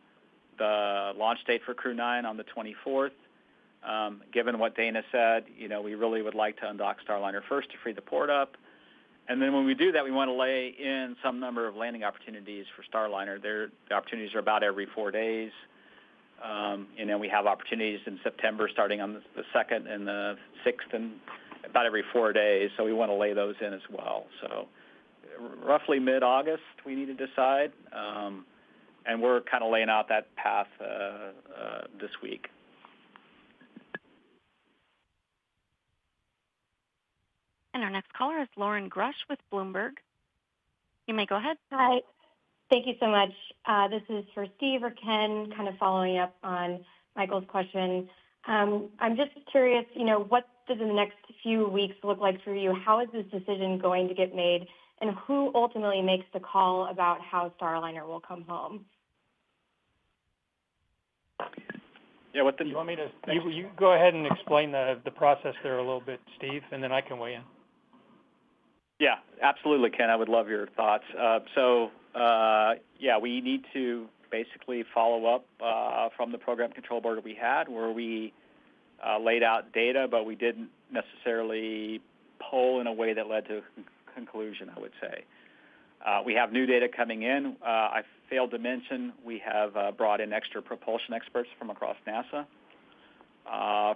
launch date for Crew 9 on the 24th. Given what Dana said, we really would like to undock Starliner first to free the port up. And then when we do that, we want to lay in some number of landing opportunities for Starliner. The opportunities are about every 4 days. We have opportunities in September starting on the 2nd and the 6th and about every 4 days. So we want to lay those in as well. So roughly mid-August we need to decide. and we're kind of laying out that path this week. And our next caller is Lauren Grush with Bloomberg. You may go ahead. Hi. Thank you so much. This is for Steve or Ken, kind of following up on Michael's question. I'm just curious, what does the next few weeks look like for you? How is this decision going to get made? And who ultimately makes the call about how Starliner will come home? Yeah, you want me to? You go ahead and explain the process there a little bit, Steve, and then I can weigh in. Yeah, absolutely, Ken. I would love your thoughts. We need to basically follow up from the program control board that we had, where we laid out data, but we didn't necessarily poll in a way that led to conclusion, I would say. We have new data coming in. I failed to mention we have brought in extra propulsion experts from across NASA,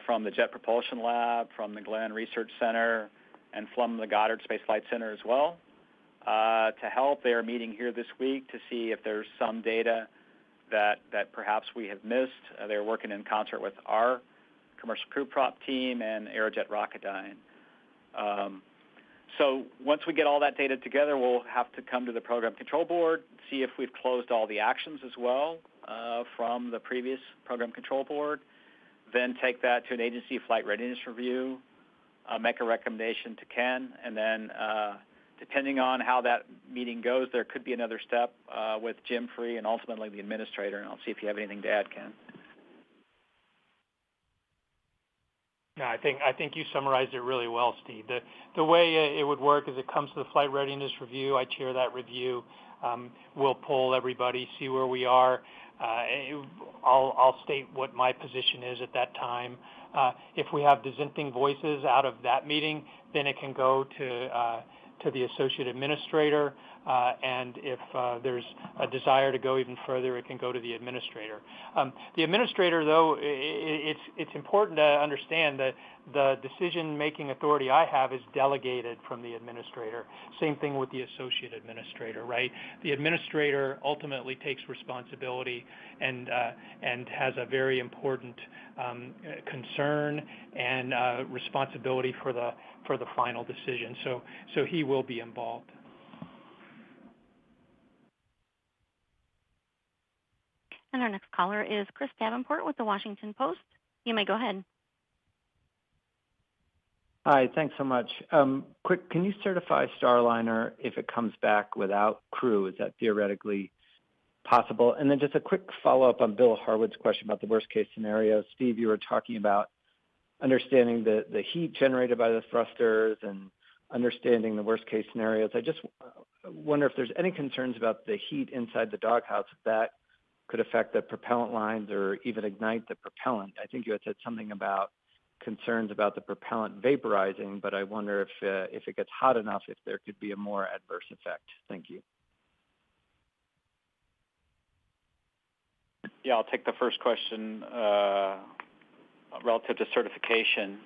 from the Jet Propulsion Lab, from the Glenn Research Center, and from the Goddard Space Flight Center as well, to help. They are meeting here this week to see if there's some data that perhaps we have missed. They're working in concert with our commercial crew prop team and Aerojet Rocketdyne. So once we get all that data together, we'll have to come to the program control board, see if we've closed all the actions as well from the previous program control board, then take that to an agency flight readiness review, make a recommendation to Ken, and then depending on how that meeting goes, there could be another step with Jim Free and ultimately the administrator, and I'll see if you have anything to add, Ken. No, I think you summarized it really well, Steve. The way it would work is it comes to the flight readiness review. I chair that review. We'll poll everybody, see where we are. I'll state what my position is at that time. If we have dissenting voices out of that meeting, then it can go to the associate administrator, and if there's a desire to go even further, it can go to the administrator. The administrator, though, it's important to understand that the decision-making authority I have is delegated from the administrator. Same thing with the associate administrator, right? The administrator ultimately takes responsibility and has a very important concern and responsibility for the final decision. So he will be involved. And our next caller is Chris Davenport with the Washington Post. You may go ahead. Hi, thanks so much. Quick, can you certify Starliner if it comes back without crew? Is that theoretically possible? And then just a quick follow-up on Bill Harwood's question about the worst-case scenario. Steve, you were talking about understanding the heat generated by the thrusters and understanding the worst-case scenarios. I just wonder if there's any concerns about the heat inside the doghouse, if that could affect the propellant lines or even ignite the propellant. I think you had said something about concerns about the propellant vaporizing, but I wonder if it gets hot enough, if there could be a more adverse effect. Thank you. Yeah, I'll take the first question relative to certification.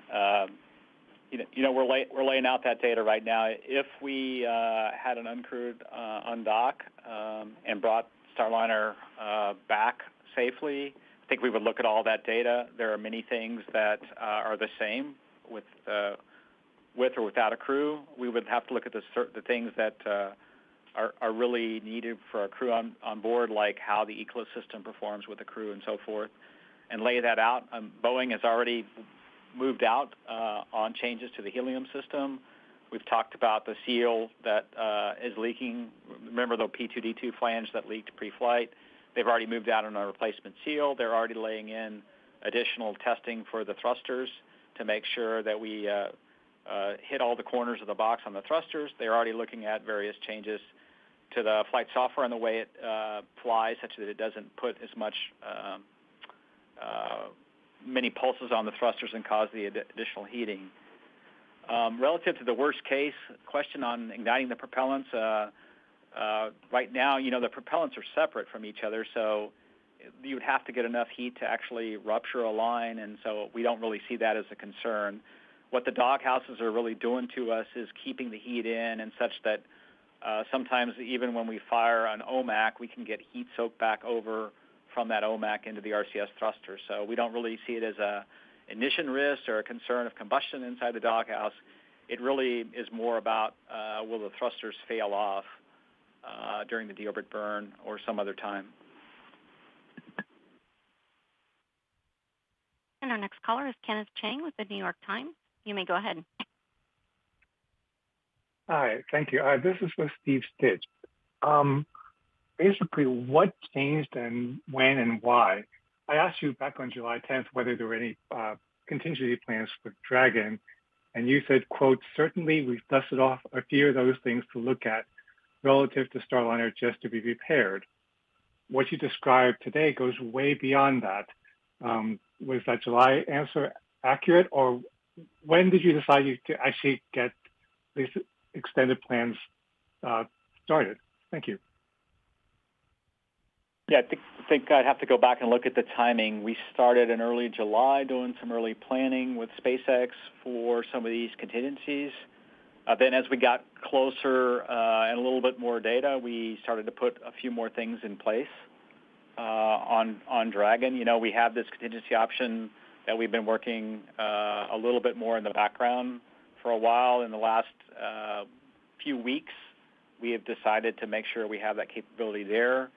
We're laying out that data right now. If we had an uncrewed undock and brought Starliner back safely, I think we would look at all that data. There are many things that are the same with or without a crew. We would have to look at the things that are really needed for a crew on board, like how the ecosystem performs with the crew and so forth, and lay that out. Boeing has already moved out on changes to the helium system. We've talked about the seal that is leaking. Remember the P2D2 flange that leaked pre-flight? They've already moved out on a replacement seal. They're already laying in additional testing for the thrusters to make sure that we hit all the corners of the box on the thrusters. They're already looking at various changes to the flight software and the way it flies, such that it doesn't put as much many pulses on the thrusters and cause the additional heating. Relative to the worst case question on igniting the propellants, right now, the propellants are separate from each other, so you would have to get enough heat to actually rupture a line, and so we don't really see that as a concern. What the doghouses are really doing to us is keeping the heat in and such that Sometimes even when we fire an OMAC, we can get heat soaked back over from that OMAC into the RCS thruster. So we don't really see it as a ignition risk or a concern of combustion inside the doghouse. It really is more about will the thrusters fail off during the deorbit burn or some other time. And our next caller is Kenneth Chang with the New York Times. You may go ahead. Hi, thank you. This is for Steve Stich. Basically, what changed and when and why? I asked you back on July 10th whether there were any contingency plans for Dragon, and you said, quote, certainly we've dusted off a few of those things to look at relative to Starliner just to be prepared. What you described today goes way beyond that. Was that July answer accurate, or when did you decide to actually get these extended plans started? Thank you. Yeah, I think I'd have to go back and look at the timing. We started in early July doing some early planning with SpaceX for some of these contingencies. Then as we got closer and a little bit more data, we started to put a few more things in place on Dragon. You know, we have this contingency option that we've been working a little bit more in the background for a while. In the last few weeks, we have decided to make sure we have that capability there.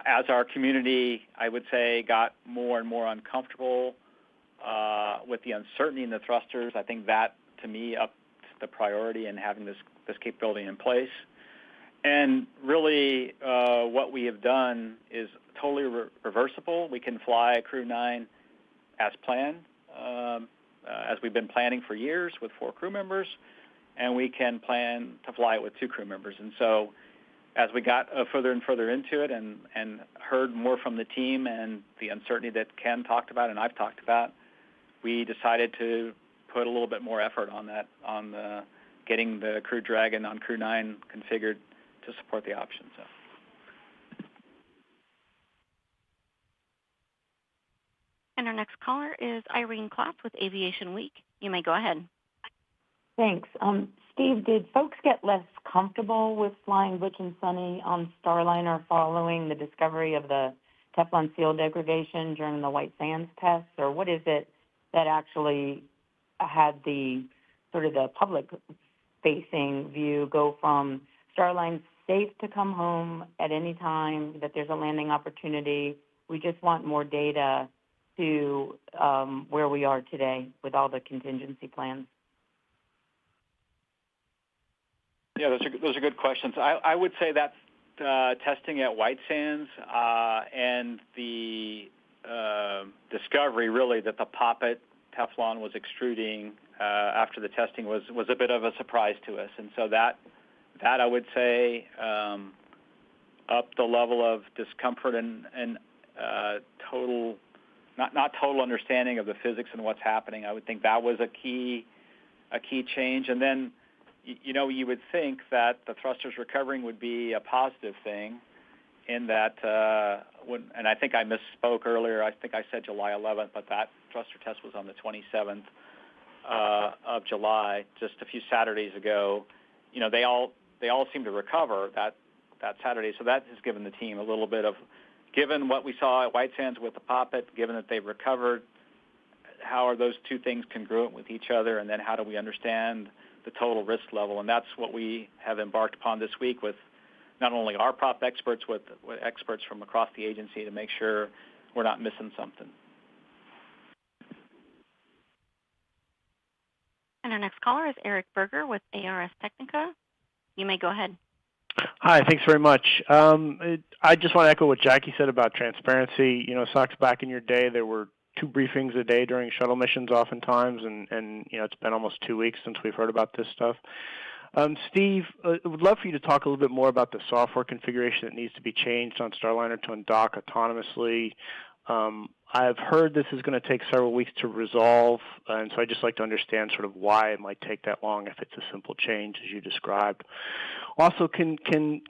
As our community, I would say, got more and more uncomfortable with the uncertainty in the thrusters, I think that, to me, upped the priority in having this capability in place. And really, what we have done is totally reversible. We can fly a Crew 9 as planned, as we've been planning for years with 4 crew members, and we can plan to fly it with 2 crew members. And so as we got further and further into it and heard more from the team and the uncertainty that Ken talked about and I've talked about, we decided to put a little bit more effort on that, on getting the Crew Dragon on Crew 9 configured to support the option. So. And our next caller is Irene Klopp with Aviation Week. You may go ahead. Thanks. Steve, did folks get less comfortable with flying Butch and Sunny on Starliner following the discovery of the Teflon seal degradation during the White Sands tests, or what is it that actually had the sort of the public-facing view go from Starline's safe to come home at any time, that there's a landing opportunity, we just want more data, to where we are today with all the contingency plans? Yeah, those are good questions. I would say that testing at White Sands and the discovery, really, that the poppet Teflon was extruding after the testing was a bit of a surprise to us. And so that I would say upped the level of discomfort and total, not total understanding of the physics and what's happening. I would think that was a key change. And then, you know, you would think that the thrusters recovering would be a positive thing in that, and I think I misspoke earlier. I think I said July 11th, but that thruster test was on the 27th of July, just a few Saturdays ago. You know, they all seem to recover that Saturday, so that has given the team a little bit of, given what we saw at White Sands with the poppet, given that they've recovered, how are those two things congruent with each other, and then how do we understand the total risk level? And that's what we have embarked upon this week with not only our prop experts, with experts from across the agency to make sure we're not missing something. And our next caller is Eric Berger with ARS Technica. You may go ahead. Hi, thanks very much. I just want to echo what Jackie said about transparency. You know, Sox, back in your day, there were 2 briefings a day during shuttle missions oftentimes, and you know, it's been almost 2 weeks since we've heard about this stuff. Steve, I would love for you to talk a little bit more about the software configuration that needs to be changed on Starliner to undock autonomously. I've heard this is going to take several weeks to resolve, and so I'd just like to understand sort of why it might take that long if it's a simple change, as you described. Also, can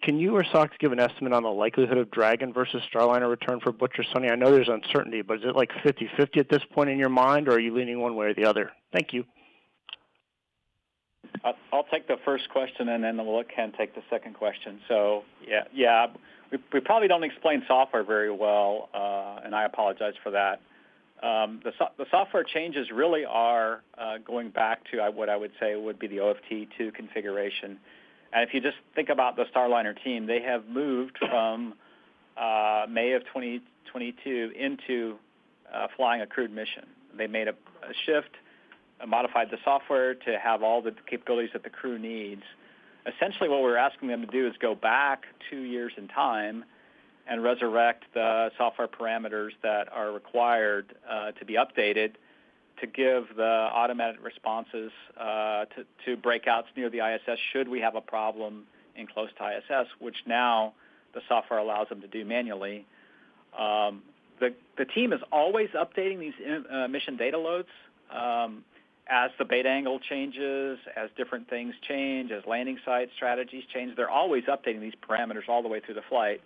you or Sox give an estimate on the likelihood of Dragon versus Starliner return for Butch or Sunny? I know there's uncertainty, but is it like 50-50 at this point in your mind, or are you leaning one way or the other? Thank you. I'll take the first question, and then we'll let Ken take the second question. So, we probably don't explain software very well, and I apologize for that. The software changes really are going back to what I would say would be the OFT2 configuration. And if you just think about the Starliner team, they have moved from May of 2022 into flying a crewed mission. They made a shift, modified the software to have all the capabilities that the crew needs. Essentially what we're asking them to do is go back 2 years in time and resurrect the software parameters that are required to be updated to give the automatic responses to breakouts near the ISS should we have a problem in close to ISS, which now the software allows them to do manually. The team is always updating these mission data loads as the beta angle changes, as different things change, as landing site strategies change. They're always updating these parameters all the way through the flight.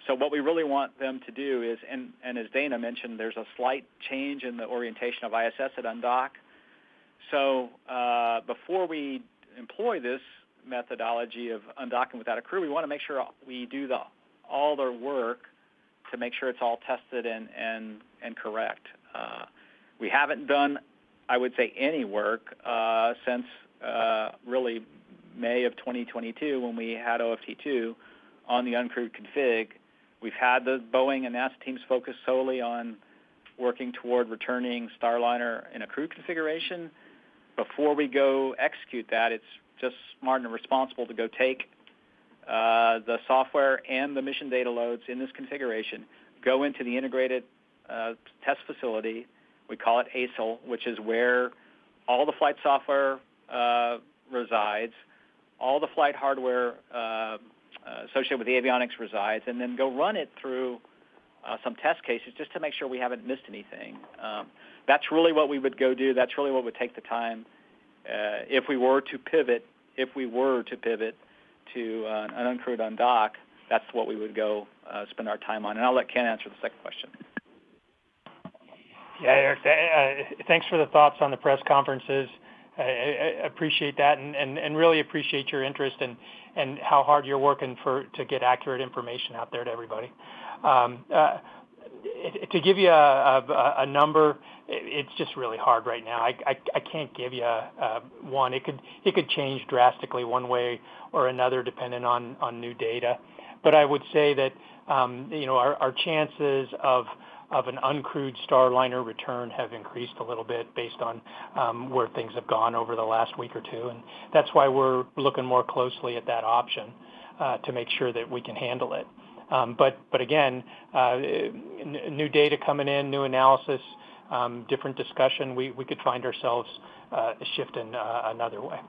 So what we really want them to do is, and as Dana mentioned, there's a slight change in the orientation of ISS at undock. So before we employ this methodology of undocking without a crew, we want to make sure we do all their work to make sure it's all tested and correct. We haven't done, I would say, any work since really May of 2022 when we had OFT2 on the uncrewed config. We've had the Boeing and NASA teams focus solely on working toward returning Starliner in a crewed configuration. Before we go execute that, it's just smart and responsible to go take the software and the mission data loads in this configuration, go into the integrated test facility. We call it ASIL, which is where all the flight software resides, all the flight hardware associated with the avionics resides, and then go run it through some test cases just to make sure we haven't missed anything. That's really what we would go do. That's really what would take the time if we were to pivot to an uncrewed undock. That's what we would go spend our time on. And I'll let Ken answer the second question. Yeah, Eric, thanks for the thoughts on the press conferences. I appreciate that and really appreciate your interest and how hard you're working to get accurate information out there to everybody. To give you a number, it's just really hard right now. I can't give you one. It could change drastically one way or another depending on new data. But I would say that our chances of an uncrewed Starliner return have increased a little bit based on where things have gone over the last week or two, and that's why we're looking more closely at that option to make sure that we can handle it. But again, new data coming in, new analysis, different discussion, we could find ourselves shifting another way.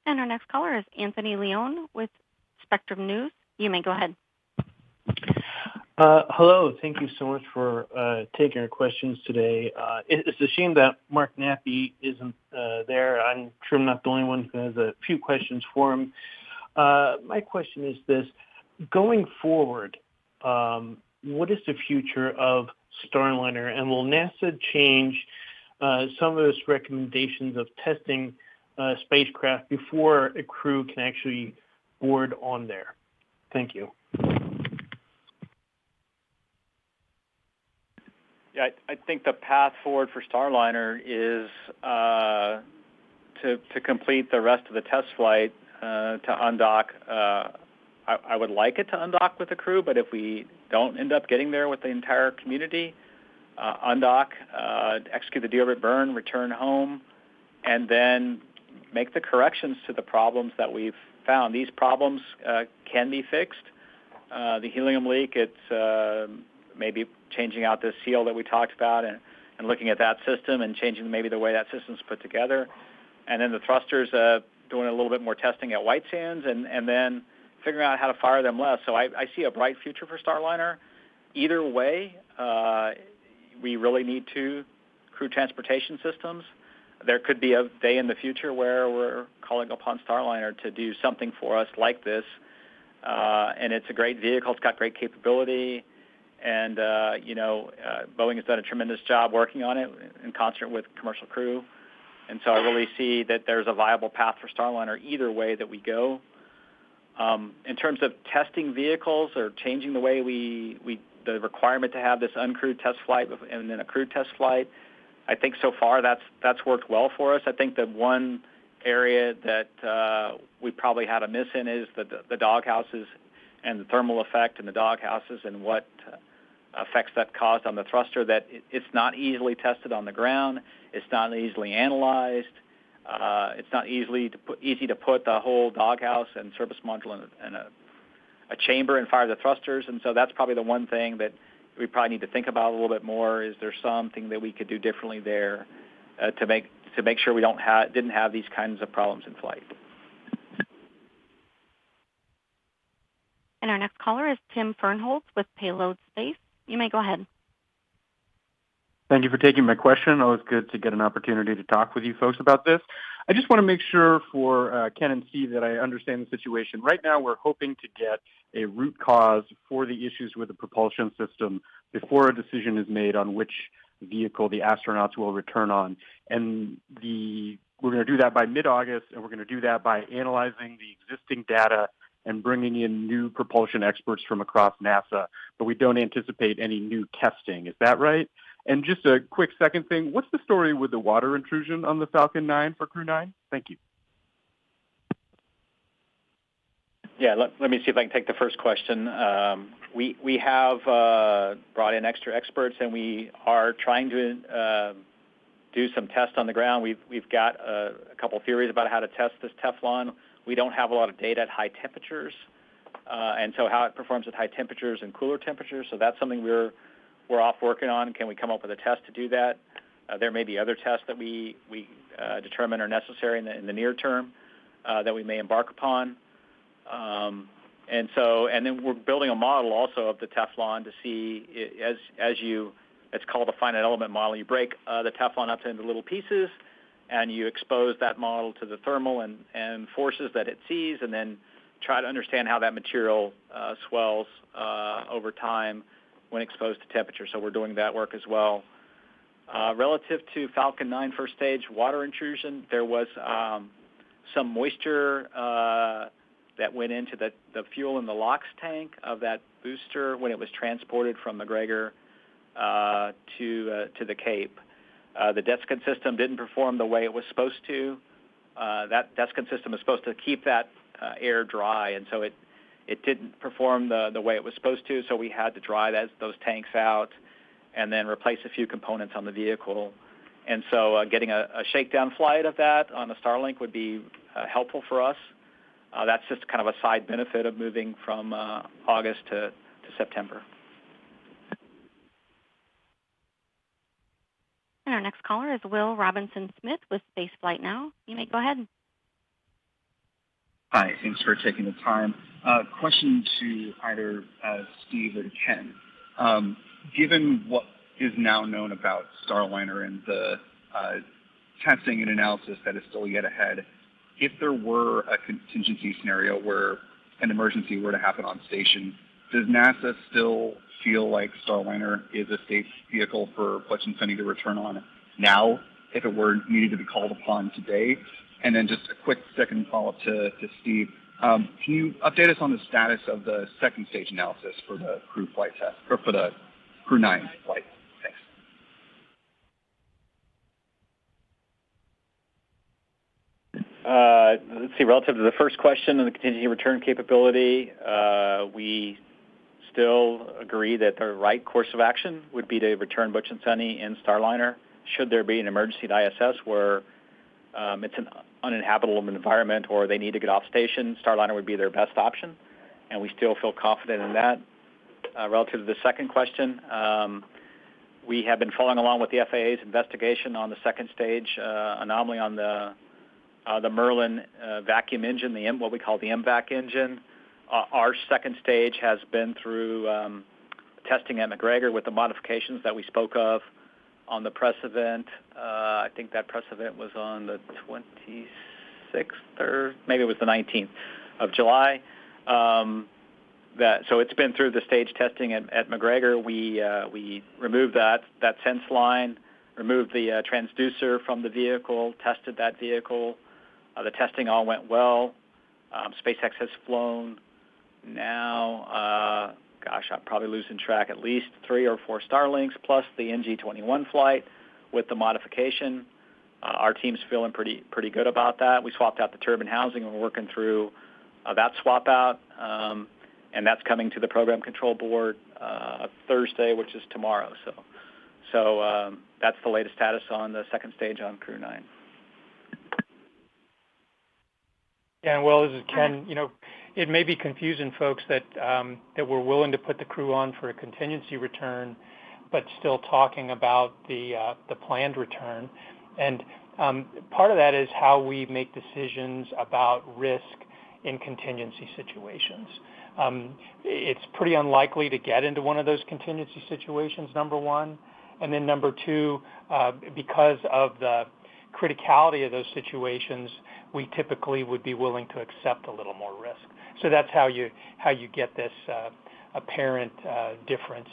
And our next caller is Anthony Leone with Spectrum News. You may go ahead. Hello. Thank you so much for taking our questions today. It's a shame that Mark Nappy isn't there. I'm sure I'm not the only one who has a few questions for him. My question is this. Going forward, what is the future of Starliner, and will NASA change some of its recommendations of testing spacecraft before a crew can actually board on there? Thank you. Yeah, I think the path forward for Starliner is to complete the rest of the test flight to undock. I would like it to undock with the crew, but if we don't end up getting there with the entire community, undock, execute the deorbit burn, return home, and then make the corrections to the problems that we've found. These problems can be fixed. The helium leak, it's maybe changing out this seal that we talked about and looking at that system and changing maybe the way that system's put together. And then the thrusters, doing a little bit more testing at White Sands and then figuring out how to fire them less. So I see a bright future for Starliner. Either way, we really need two crew transportation systems. There could be a day in the future where we're calling upon Starliner to do something for us like this. And it's a great vehicle. It's got great capability. And, Boeing has done a tremendous job working on it in concert with commercial crew. And so I really see that there's a viable path for Starliner either way that we go. In terms of testing vehicles or changing the way the requirement to have this uncrewed test flight and then a crewed test flight, I think so far that's worked well for us. I think the one area that we probably had a miss in is the doghouses and the thermal effect in the doghouses and what effects that caused on the thruster, that it's not easily tested on the ground. It's not easily analyzed. It's not easy to put the whole doghouse and service module in a chamber and fire the thrusters. And so that's probably the one thing that we probably need to think about a little bit more. Is there something that we could do differently there to make sure we didn't have these kinds of problems in flight? And our next caller is Tim Fernholz with Payload Space. You may go ahead. Thank you for taking my question. Always good to get an opportunity to talk with you folks about this. I just want to make sure for Ken and Steve that I understand the situation. Right now, we're hoping to get a root cause for the issues with the propulsion system before a decision is made on which vehicle the astronauts will return on. And we're going to do that by mid-August, and we're going to do that by analyzing the existing data and bringing in new propulsion experts from across NASA. But we don't anticipate any new testing. Is that right? And just a quick second thing, what's the story with the water intrusion on the Falcon 9 for Crew 9? Thank you. Yeah, let me see if I can take the first question. We have brought in extra experts, and we are trying to do some tests on the ground. We've got a couple theories about how to test this Teflon. We don't have a lot of data at high temperatures, and so how it performs at high temperatures and cooler temperatures. So that's something we're off working on. Can we come up with a test to do that? There may be other tests that we determine are necessary in the near term that we may embark upon. And then we're building a model also of the Teflon to see, it's called a finite element model. You break the Teflon up into little pieces, and you expose that model to the thermal and forces that it sees, and then try to understand how that material swells over time when exposed to temperature. So we're doing that work as well. Relative to Falcon 9 first stage water intrusion, there was some moisture that went into the fuel in the LOX tank of that booster when it was transported from McGregor to the Cape. The desiccant system didn't perform the way it was supposed to. That desiccant system is supposed to keep that air dry, and so it didn't perform the way it was supposed to, so we had to dry those tanks out and then replace a few components on the vehicle. And so getting a shakedown flight of that on a Starlink would be helpful for us. That's just kind of a side benefit of moving from August to September. And our next caller is Will Robinson-Smith with Spaceflight Now. You may go ahead. Hi, thanks for taking the time. Question to either Steve or Ken. Given what is now known about Starliner and the testing and analysis that is still yet ahead, if there were a contingency scenario where an emergency were to happen on station, does NASA still feel like Starliner is a safe vehicle for Butch and Sunny to return on now if it were needed to be called upon today? And then just a quick second follow-up to Steve. Can you update us on the status of the second stage analysis for the crew flight test, or for the Crew 9 flight? Thanks. Let's see, relative to the first question on the contingency return capability, we still agree that the right course of action would be to return Butch and Sunny in Starliner. Should there be an emergency at ISS where it's an uninhabitable environment or they need to get off station, Starliner would be their best option, and we still feel confident in that. Relative to the second question, we have been following along with the FAA's investigation on the second stage anomaly on the Merlin vacuum engine, what we call the MVAC engine. Our second stage has been through testing at McGregor with the modifications that we spoke of on the press event. I think that press event was on the 26th, or maybe it was the 19th of July. So it's been through the stage testing at McGregor. We removed that sense line, removed the transducer from the vehicle, tested that vehicle. The testing all went well. SpaceX has flown now, I'm probably losing track, at least 3 or 4 Starlinks, plus the NG-21 flight with the modification. Our team's feeling pretty good about that. We swapped out the turbine housing, and we're working through that swap out, and that's coming to the program control board Thursday, which is tomorrow. So that's the latest status on the second stage on Crew 9. Yeah, and Will, this is Ken. It may be confusing folks that we're willing to put the crew on for a contingency return, but still talking about the planned return. And part of that is how we make decisions about risk in contingency situations. It's pretty unlikely to get into one of those contingency situations, number one. And then number two, because of the criticality of those situations, we typically would be willing to accept a little more risk. So that's how you get this apparent difference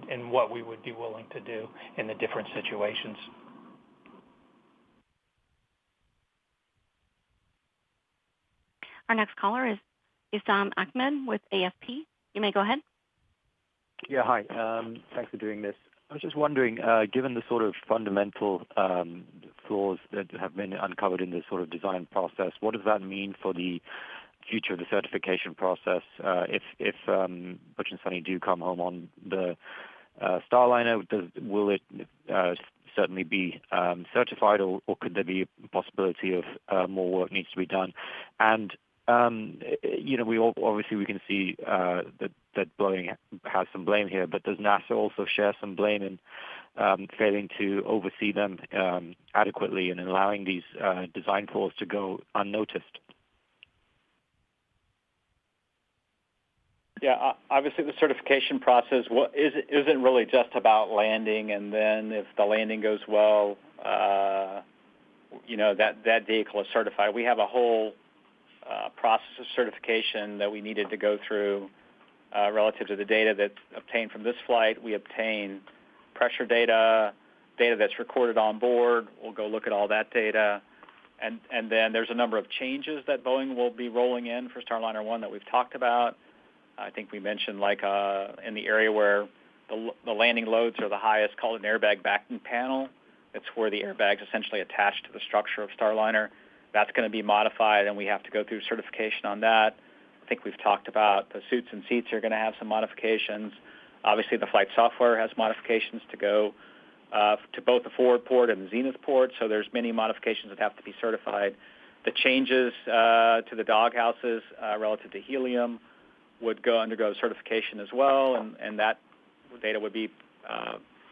in what we would be willing to do in the different situations. Our next caller is Isam Ahmed with AFP. You may go ahead. Yeah, hi. Thanks for doing this. I was just wondering, given the sort of fundamental flaws that have been uncovered in this sort of design process, what does that mean for the future of the certification process? If Butch and Sunny do come home on the Starliner, will it certainly be certified, or could there be a possibility of more work needs to be done? And we can see that Boeing has some blame here, but does NASA also share some blame in failing to oversee them adequately and allowing these design flaws to go unnoticed? Yeah, obviously the certification process isn't really just about landing, and then if the landing goes well, that vehicle is certified. We have a whole process of certification that we needed to go through relative to the data that's obtained from this flight. We obtain pressure data that's recorded on board. We'll go look at all that data. And then there's a number of changes that Boeing will be rolling in for Starliner 1 that we've talked about. I think we mentioned in the area where the landing loads are the highest, called an airbag backing panel. It's where the airbag's essentially attached to the structure of Starliner. That's going to be modified, and we have to go through certification on that. I think we've talked about the suits and seats are going to have some modifications. Obviously, the flight software has modifications to go to both the forward port and the zenith port, so there's many modifications that have to be certified. The changes to the doghouses relative to helium would undergo certification as well, and that data would be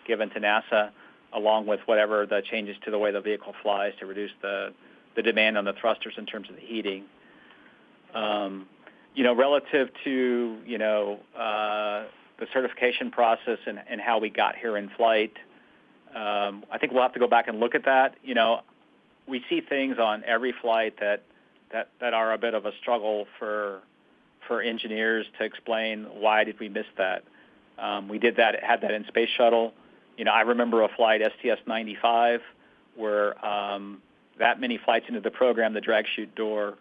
given to NASA, along with whatever the changes to the way the vehicle flies to reduce the demand on the thrusters in terms of the heating. Relative to the certification process and how we got here in flight, I think we'll have to go back and look at that. We see things on every flight that are a bit of a struggle for engineers to explain why did we miss that. We had that in Space Shuttle. I remember a flight, STS-95, where that many flights into the program, the drag chute door,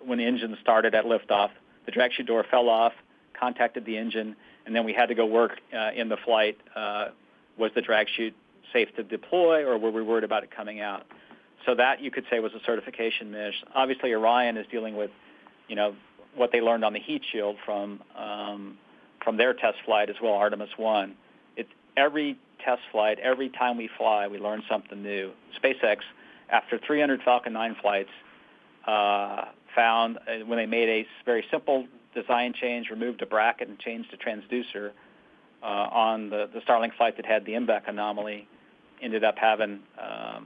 when the engine started at liftoff, the drag chute door fell off, contacted the engine, and then we had to go work in the flight. Was the drag chute safe to deploy, or were we worried about it coming out? So that, you could say, was a certification miss. Obviously, Orion is dealing with what they learned on the heat shield from their test flight as well, Artemis 1. It's every test flight, every time we fly, we learn something new. SpaceX, after 300 Falcon 9 flights, found when they made a very simple design change, removed a bracket and changed a transducer on the Starlink flight that had the MBEC anomaly, ended up having a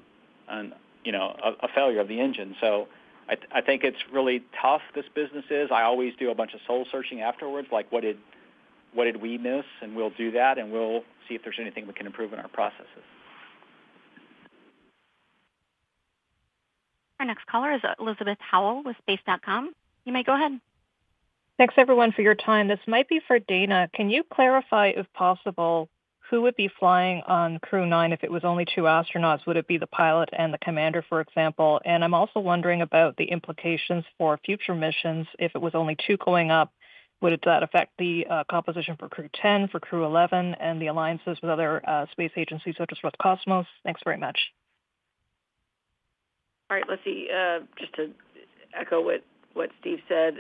failure of the engine. So I think it's really tough, this business is. I always do a bunch of soul searching afterwards, like what did we miss, and we'll do that, and we'll see if there's anything we can improve in our processes. Our next caller is Elizabeth Howell with Space.com. You may go ahead. Thanks, everyone, for your time. This might be for Dana. Can you clarify, if possible, who would be flying on Crew 9 if it was only 2 astronauts? Would it be the pilot and the commander, for example? And I'm also wondering about the implications for future missions. If it was only 2 going up, would that affect the composition for Crew 10, for Crew 11, and the alliances with other space agencies such as Roscosmos? Thanks very much. All right, let's see. Just to echo what Steve said,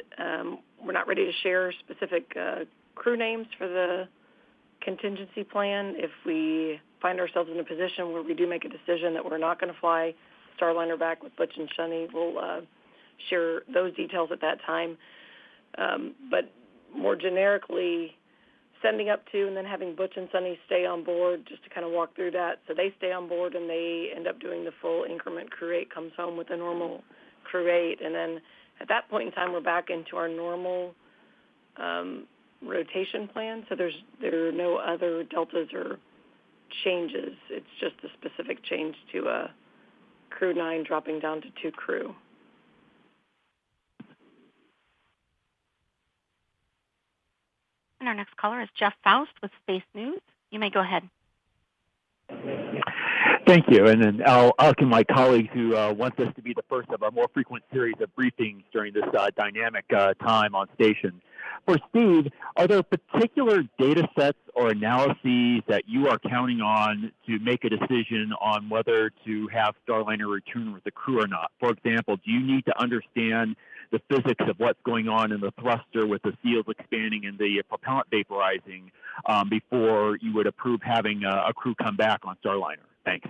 we're not ready to share specific crew names for the contingency plan. If we find ourselves in a position where we do make a decision that we're not going to fly Starliner back with Butch and Shunny, we'll share those details at that time. But more generically, sending up 2 and then having Butch and Sunny stay on board, just to kind of walk through that. So they stay on board and they end up doing the full increment. Crew 8 comes home with a normal Crew 8. And then at that point in time, we're back into our normal rotation plan. So there are no other deltas or changes. It's just a specific change to Crew 9 dropping down to 2 crew. And our next caller is Jeff Faust with Space News. You may go ahead. Thank you. And then I'll welcome my colleague who wants us to be the first of a more frequent series of briefings during this dynamic time on station. For Steve, are there particular data sets or analyses that you are counting on to make a decision on whether to have Starliner return with the crew or not? For example, do you need to understand the physics of what's going on in the thruster with the seals expanding and the propellant vaporizing before you would approve having a crew come back on Starliner? Thanks.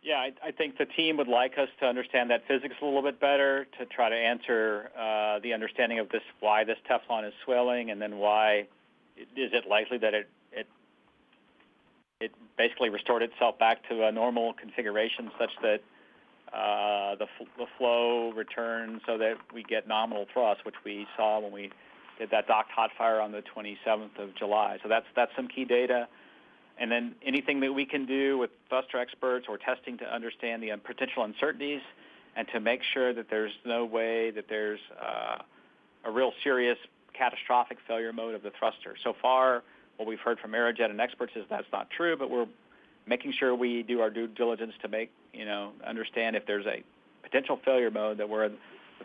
Yeah, I think the team would like us to understand that physics a little bit better to try to answer the understanding of this, why this Teflon is swelling, and then why is it likely that it basically restored itself back to a normal configuration such that the flow returns so that we get nominal thrust, which we saw when we did that docked hot fire on the 27th of July. So that's some key data. And then anything that we can do with thruster experts or testing to understand the potential uncertainties and to make sure that there's no way that there's a real serious catastrophic failure mode of the thruster. So far, what we've heard from Aerojet and experts is that's not true, but we're making sure we do our due diligence to understand if there's a potential failure mode that where the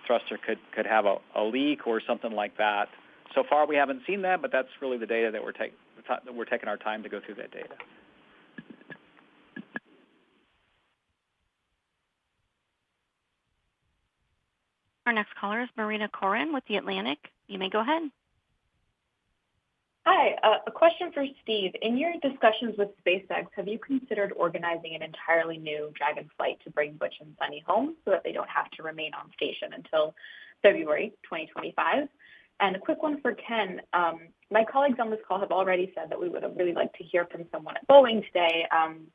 thruster could have a leak or something like that. So far, we haven't seen that, but that's really the data that we're taking our time to go through that data. Our next caller is Marina Koren with The Atlantic. You may go ahead. Hi, a question for Steve. In your discussions with SpaceX, have you considered organizing an entirely new Dragon flight to bring Butch and Sunny home so that they don't have to remain on station until February 2025? And a quick one for Ken. My colleagues on this call have already said that we would have really liked to hear from someone at Boeing today,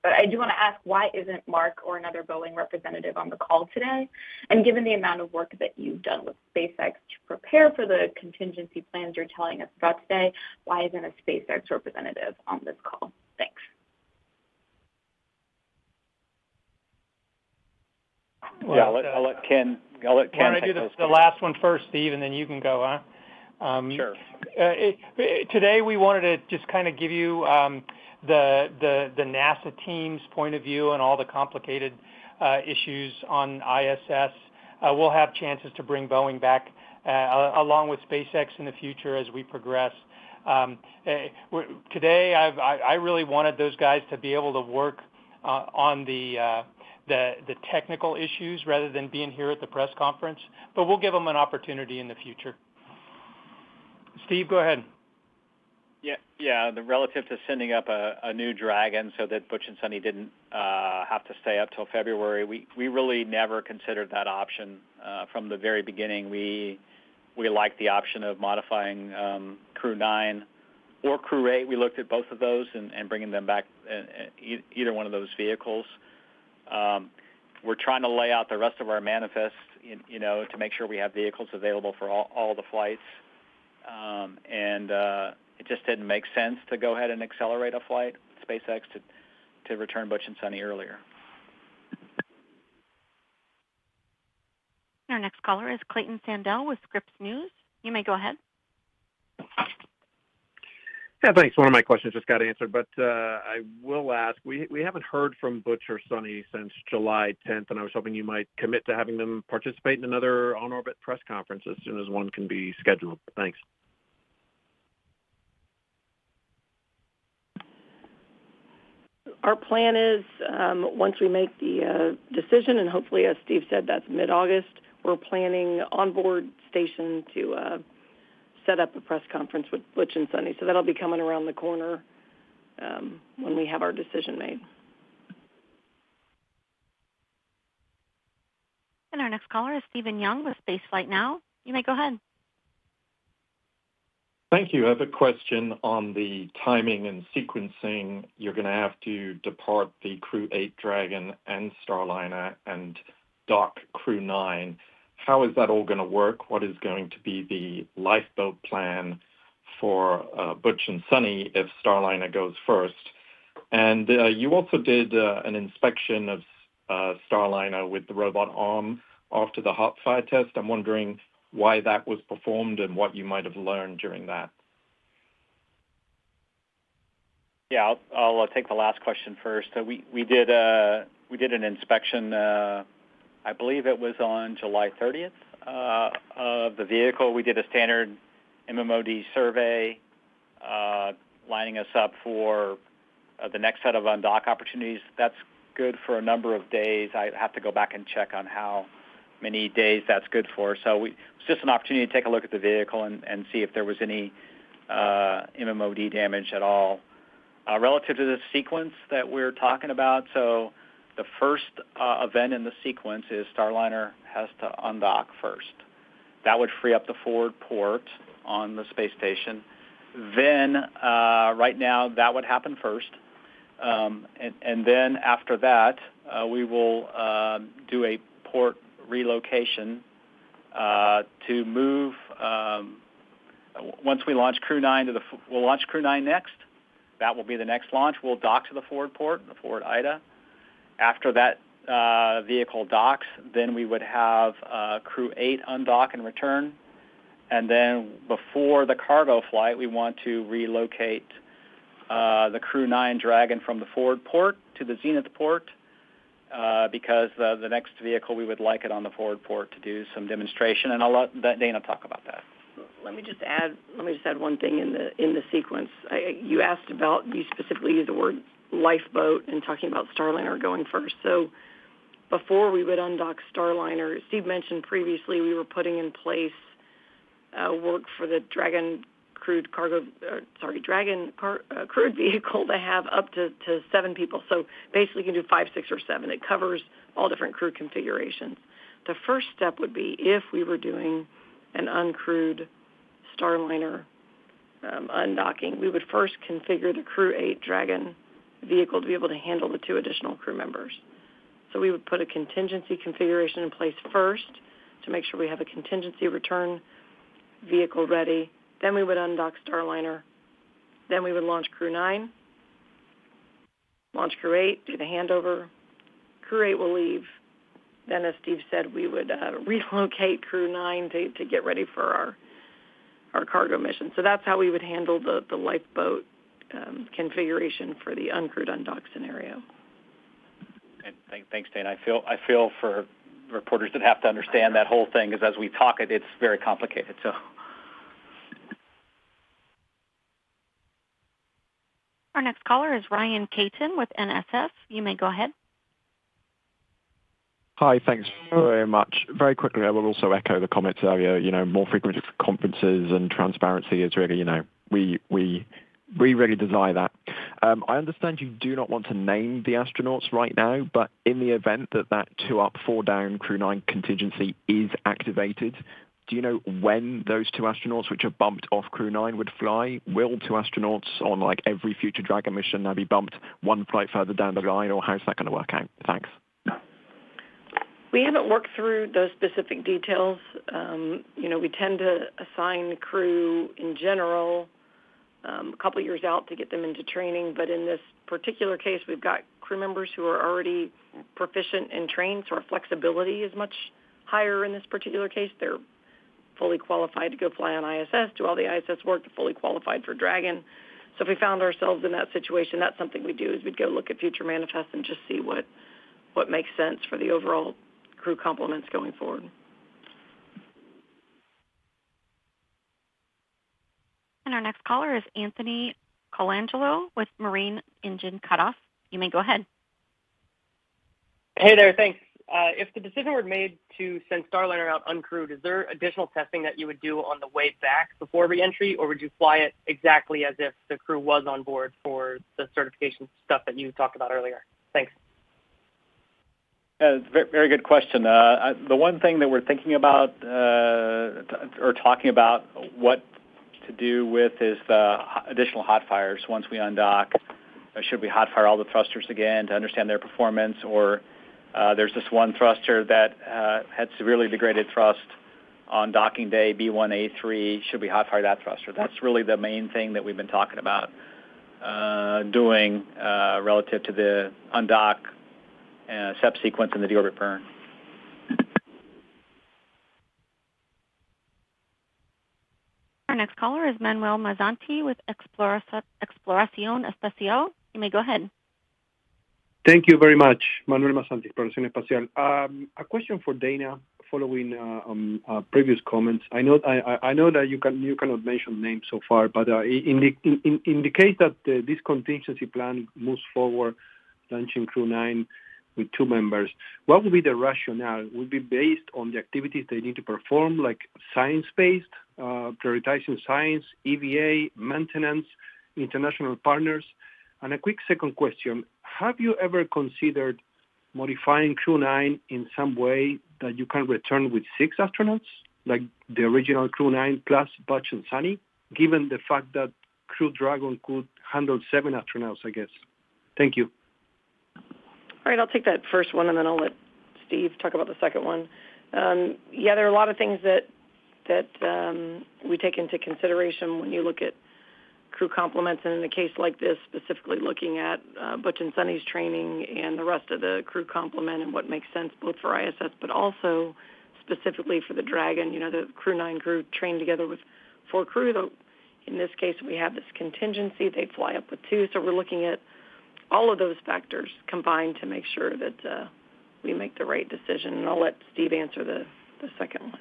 but I do want to ask, why isn't Mark or another Boeing representative on the call today? And given the amount of work that you've done with SpaceX to prepare for the contingency plans you're telling us about today, why isn't a SpaceX representative on this call? Thanks. Well, yeah, I'll let Ken. Why don't I do the last one first, Steve, and then you can go, huh? Sure. Today we wanted to just kind of give you the NASA team's point of view on all the complicated issues on ISS. We'll have chances to bring Boeing back along with SpaceX in the future as we progress. Today I really wanted those guys to be able to work on the technical issues rather than being here at the press conference, but we'll give them an opportunity in the future. Steve, go ahead. Yeah. Relative to sending up a new Dragon so that Butch and Sunny didn't have to stay up till February, we really never considered that option from the very beginning. We liked the option of modifying Crew 9 or Crew 8. We looked at both of those and bringing them back in either one of those vehicles. We're trying to lay out the rest of our manifest, to make sure we have vehicles available for all the flights. It just didn't make sense to go ahead and accelerate a flight with SpaceX to return Butch and Sunny earlier. Our next caller is Clayton Sandell with Scripps News. You may go ahead. Yeah, thanks. One of my questions just got answered, but I will ask, we haven't heard from Butch or Sonny since July 10th, and I was hoping you might commit to having them participate in another on-orbit press conference as soon as one can be scheduled. Thanks. Our plan is once we make the decision, and hopefully, as Steve said, that's mid-August, we're planning onboard station to set up a press conference with Butch and Sonny. So that'll be coming around the corner when we have our decision made. And our next caller is Stephen Young with Spaceflight Now. You may go ahead. Thank you. I have a question on the timing and sequencing. You're going to have to depart the Crew 8 Dragon and Starliner and dock Crew 9. How is that all going to work? What is going to be the lifeboat plan for Butch and Sonny if Starliner goes first? And you also did an inspection of Starliner with the robot arm after the hot fire test. I'm wondering why that was performed and what you might have learned during that. Yeah, I'll take the last question first. We did an inspection. I believe it was on July 30th of the vehicle. We did a standard MMOD survey, lining us up for the next set of undock opportunities. That's good for a number of days. I have to go back and check on how many days that's good for. So it's just an opportunity to take a look at the vehicle and see if there was any MMOD damage at all. Relative to the sequence that we're talking about, so the first event in the sequence is Starliner has to undock first. That would free up the forward port on the space station. Then, right now, that would happen first. And then after that, we will do a port relocation to move. Once we launch Crew 9 we'll launch Crew 9 next. That will be the next launch. We'll dock to the forward port, the forward IDA. After that vehicle docks, then we would have Crew 8 undock and return. And then before the cargo flight, we want to relocate the Crew 9 Dragon from the forward port to the zenith port because the next vehicle, we would like it on the forward port to do some demonstration. And I'll let Dana talk about that. Let me just add one thing in the sequence. You specifically used the word lifeboat and talking about Starliner going first. So before we would undock Starliner, Steve mentioned previously we were putting in place work for the Dragon crewed vehicle to have up to 7 people. So basically you can do 5, 6, or 7. It covers all different crew configurations. The first step would be if we were doing an uncrewed Starliner undocking, we would first configure the Crew 8 Dragon vehicle to be able to handle the 2 additional crew members. So we would put a contingency configuration in place first to make sure we have a contingency return vehicle ready. Then we would undock Starliner. Then we would launch Crew 9, launch Crew 8, do the handover. Crew 8 will leave. Then, as Steve said, we would relocate Crew 9 to get ready for our cargo mission. So that's how we would handle the lifeboat configuration for the uncrewed undock scenario. And thanks, Dana. I feel for reporters that have to understand that whole thing, because as we talk it's very complicated. So. Our next caller is Ryan Caton with NSF. You may go ahead. Hi, thanks very much. Very quickly, I will also echo the comments earlier. More frequent conferences and transparency is really, we really desire that. I understand you do not want to name the astronauts right now, but in the event that 2 up, 4 down Crew 9 contingency is activated, do you know when those 2 astronauts which are bumped off Crew 9 would fly? Will 2 astronauts on every future Dragon mission now be bumped one flight further down the line, or how's that going to work out? Thanks. We haven't worked through those specific details. We tend to assign crew in general a couple years out to get them into training, but in this particular case, we've got crew members who are already proficient and trained, so our flexibility is much hire in this particular case. They're fully qualified to go fly on ISS, do all the ISS work. They're fully qualified for Dragon. So if we found ourselves in that situation, that's something we'd do, is we'd go look at future manifests and just see what makes sense for the overall crew complements going forward. And our next caller is Anthony Colangelo with Marine Engine Cutoff. You may go ahead. Hey there, thanks. If the decision were made to send Starliner out uncrewed, is there additional testing that you would do on the way back before reentry, or would you fly it exactly as if the crew was on board for the certification stuff that you talked about earlier? Thanks. Very good question. The one thing that we're thinking about or talking about what to do with is the additional hot fires once we undock. Should we hot fire all the thrusters again to understand their performance, or there's this one thruster that had severely degraded thrust on docking day, B1A3. Should we hot fire that thruster? That's really the main thing that we've been talking about doing relative to the undock SEP sequence and the deorbit burn. Our next caller is Manuel Mazzanti with Exploración Espacial. You may go ahead. Thank you very much, Manuel Mazzanti, Exploración Espacial. A question for Dana, following previous comments. I know that you cannot mention names so far, but in the case that this contingency plan moves forward, launching Crew 9 with 2 members, what would be the rationale? Would it be based on the activities they need to perform, like science-based, prioritizing science, EVA, maintenance, international partners? And a quick second question, have you ever considered modifying Crew 9 in some way that you can return with 6 astronauts, like the original Crew 9 plus Butch and Sunny, given the fact that Crew Dragon could handle 7 astronauts, I guess? Thank you. All right, I'll take that first one, and then I'll let Steve talk about the second one. Yeah, there are a lot of things that we take into consideration when you look at crew complements, and in a case like this, specifically looking at Butch and Sunny's training and the rest of the crew complement and what makes sense both for ISS, but also specifically for the Dragon. You know, the Crew 9 crew trained together with 4 crew. Though in this case, we have this contingency. They fly up with 2, so we're looking at all of those factors combined to make sure that we make the right decision. And I'll let Steve answer the second one.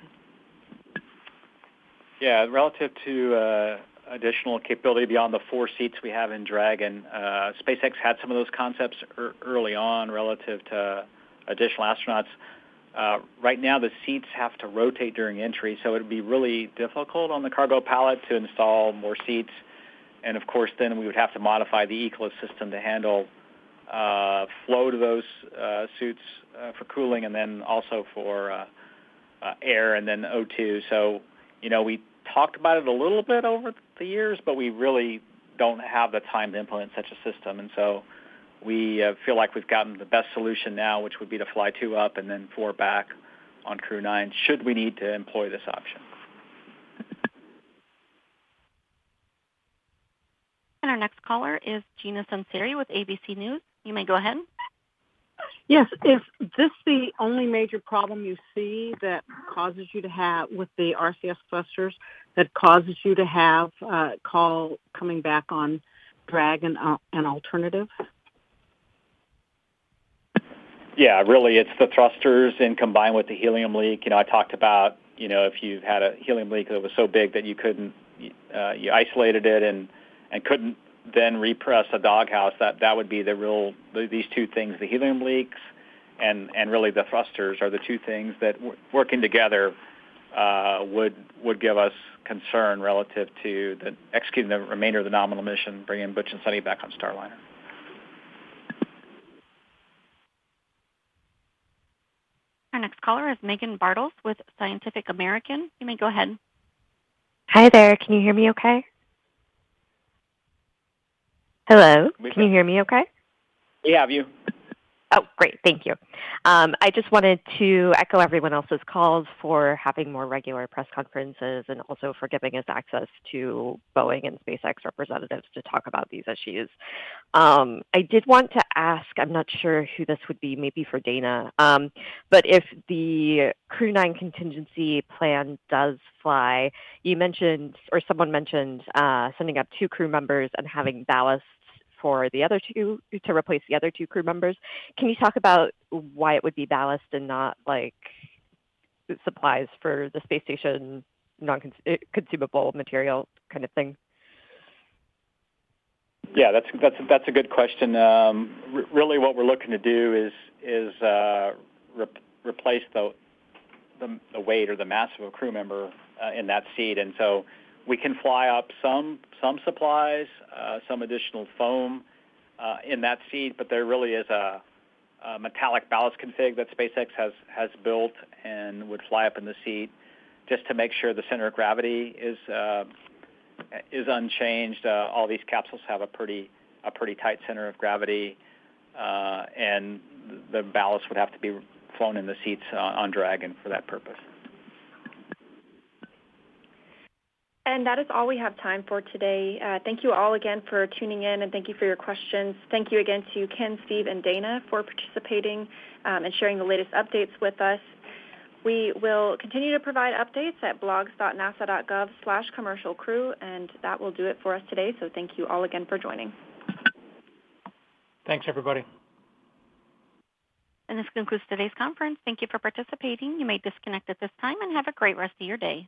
Yeah, relative to additional capability beyond the 4 seats we have in Dragon, SpaceX had some of those concepts early on relative to additional astronauts. Right now, the seats have to rotate during entry, so it would be really difficult on the cargo pallet to install more seats. And, of course, then we would have to modify the Eclipse system to handle flow to those suits for cooling, and then also for air and then O2. So, you know, we talked about it a little bit over the years, but we really don't have the time to implement such a system. And so we feel like we've gotten the best solution now, which would be to fly 2 up and then 4 back on Crew 9, should we need to employ this option. And our next caller is Gina Sunseri with ABC News. You may go ahead. Yes, is this the only major problem you see that causes you to have with the RCS thrusters, that causes you to have call coming back on Dragon an alternative? Yeah, really, it's the thrusters and combined with the helium leak. You know, I talked about, you know, if you had a helium leak that was so big that you couldn't, you isolated it and couldn't then repress a doghouse, that would be these 2 things, the helium leaks and really the thrusters are the 2 things that working together would give us concern relative to executing the remainder of the nominal mission, bringing Butch and Sunny back on Starliner. Our next caller is Megan Bartels with Scientific American. You may go ahead. Hi there. Can you hear me okay? Hello? Can you hear me okay? We have you. Oh, great. Thank you. I just wanted to echo everyone else's calls for having more regular press conferences and also for giving us access to Boeing and SpaceX representatives to talk about these issues. I did want to ask, I'm not sure who this would be, maybe for Dana, but if the Crew 9 contingency plan does fly, you mentioned, or someone mentioned, sending up 2 crew members and having ballasts for the other 2 to replace the other 2 crew members. Can you talk about why it would be ballast and not like supplies for the space station, non-consumable material kind of thing? Yeah, that's a good question. Really, what we're looking to do is replace the weight or the mass of a crew member in that seat, and so we can fly up some supplies, some additional foam in that seat, but there really is a metallic ballast config that SpaceX has built and would fly up in the seat just to make sure the center of gravity is unchanged. All these capsules have a pretty tight center of gravity, and the ballast would have to be flown in the seats on Dragon for that purpose. And that is all we have time for today. Thank you all again for tuning in, and thank you for your questions. Thank you again to Ken, Steve, and Dana for participating and sharing the latest updates with us. We will continue to provide updates at blogs.nasa.gov/commercialcrew, and that will do it for us today. So thank you all again for joining. Thanks, everybody. And this concludes today's conference. Thank you for participating. You may disconnect at this time and have a great rest of your day.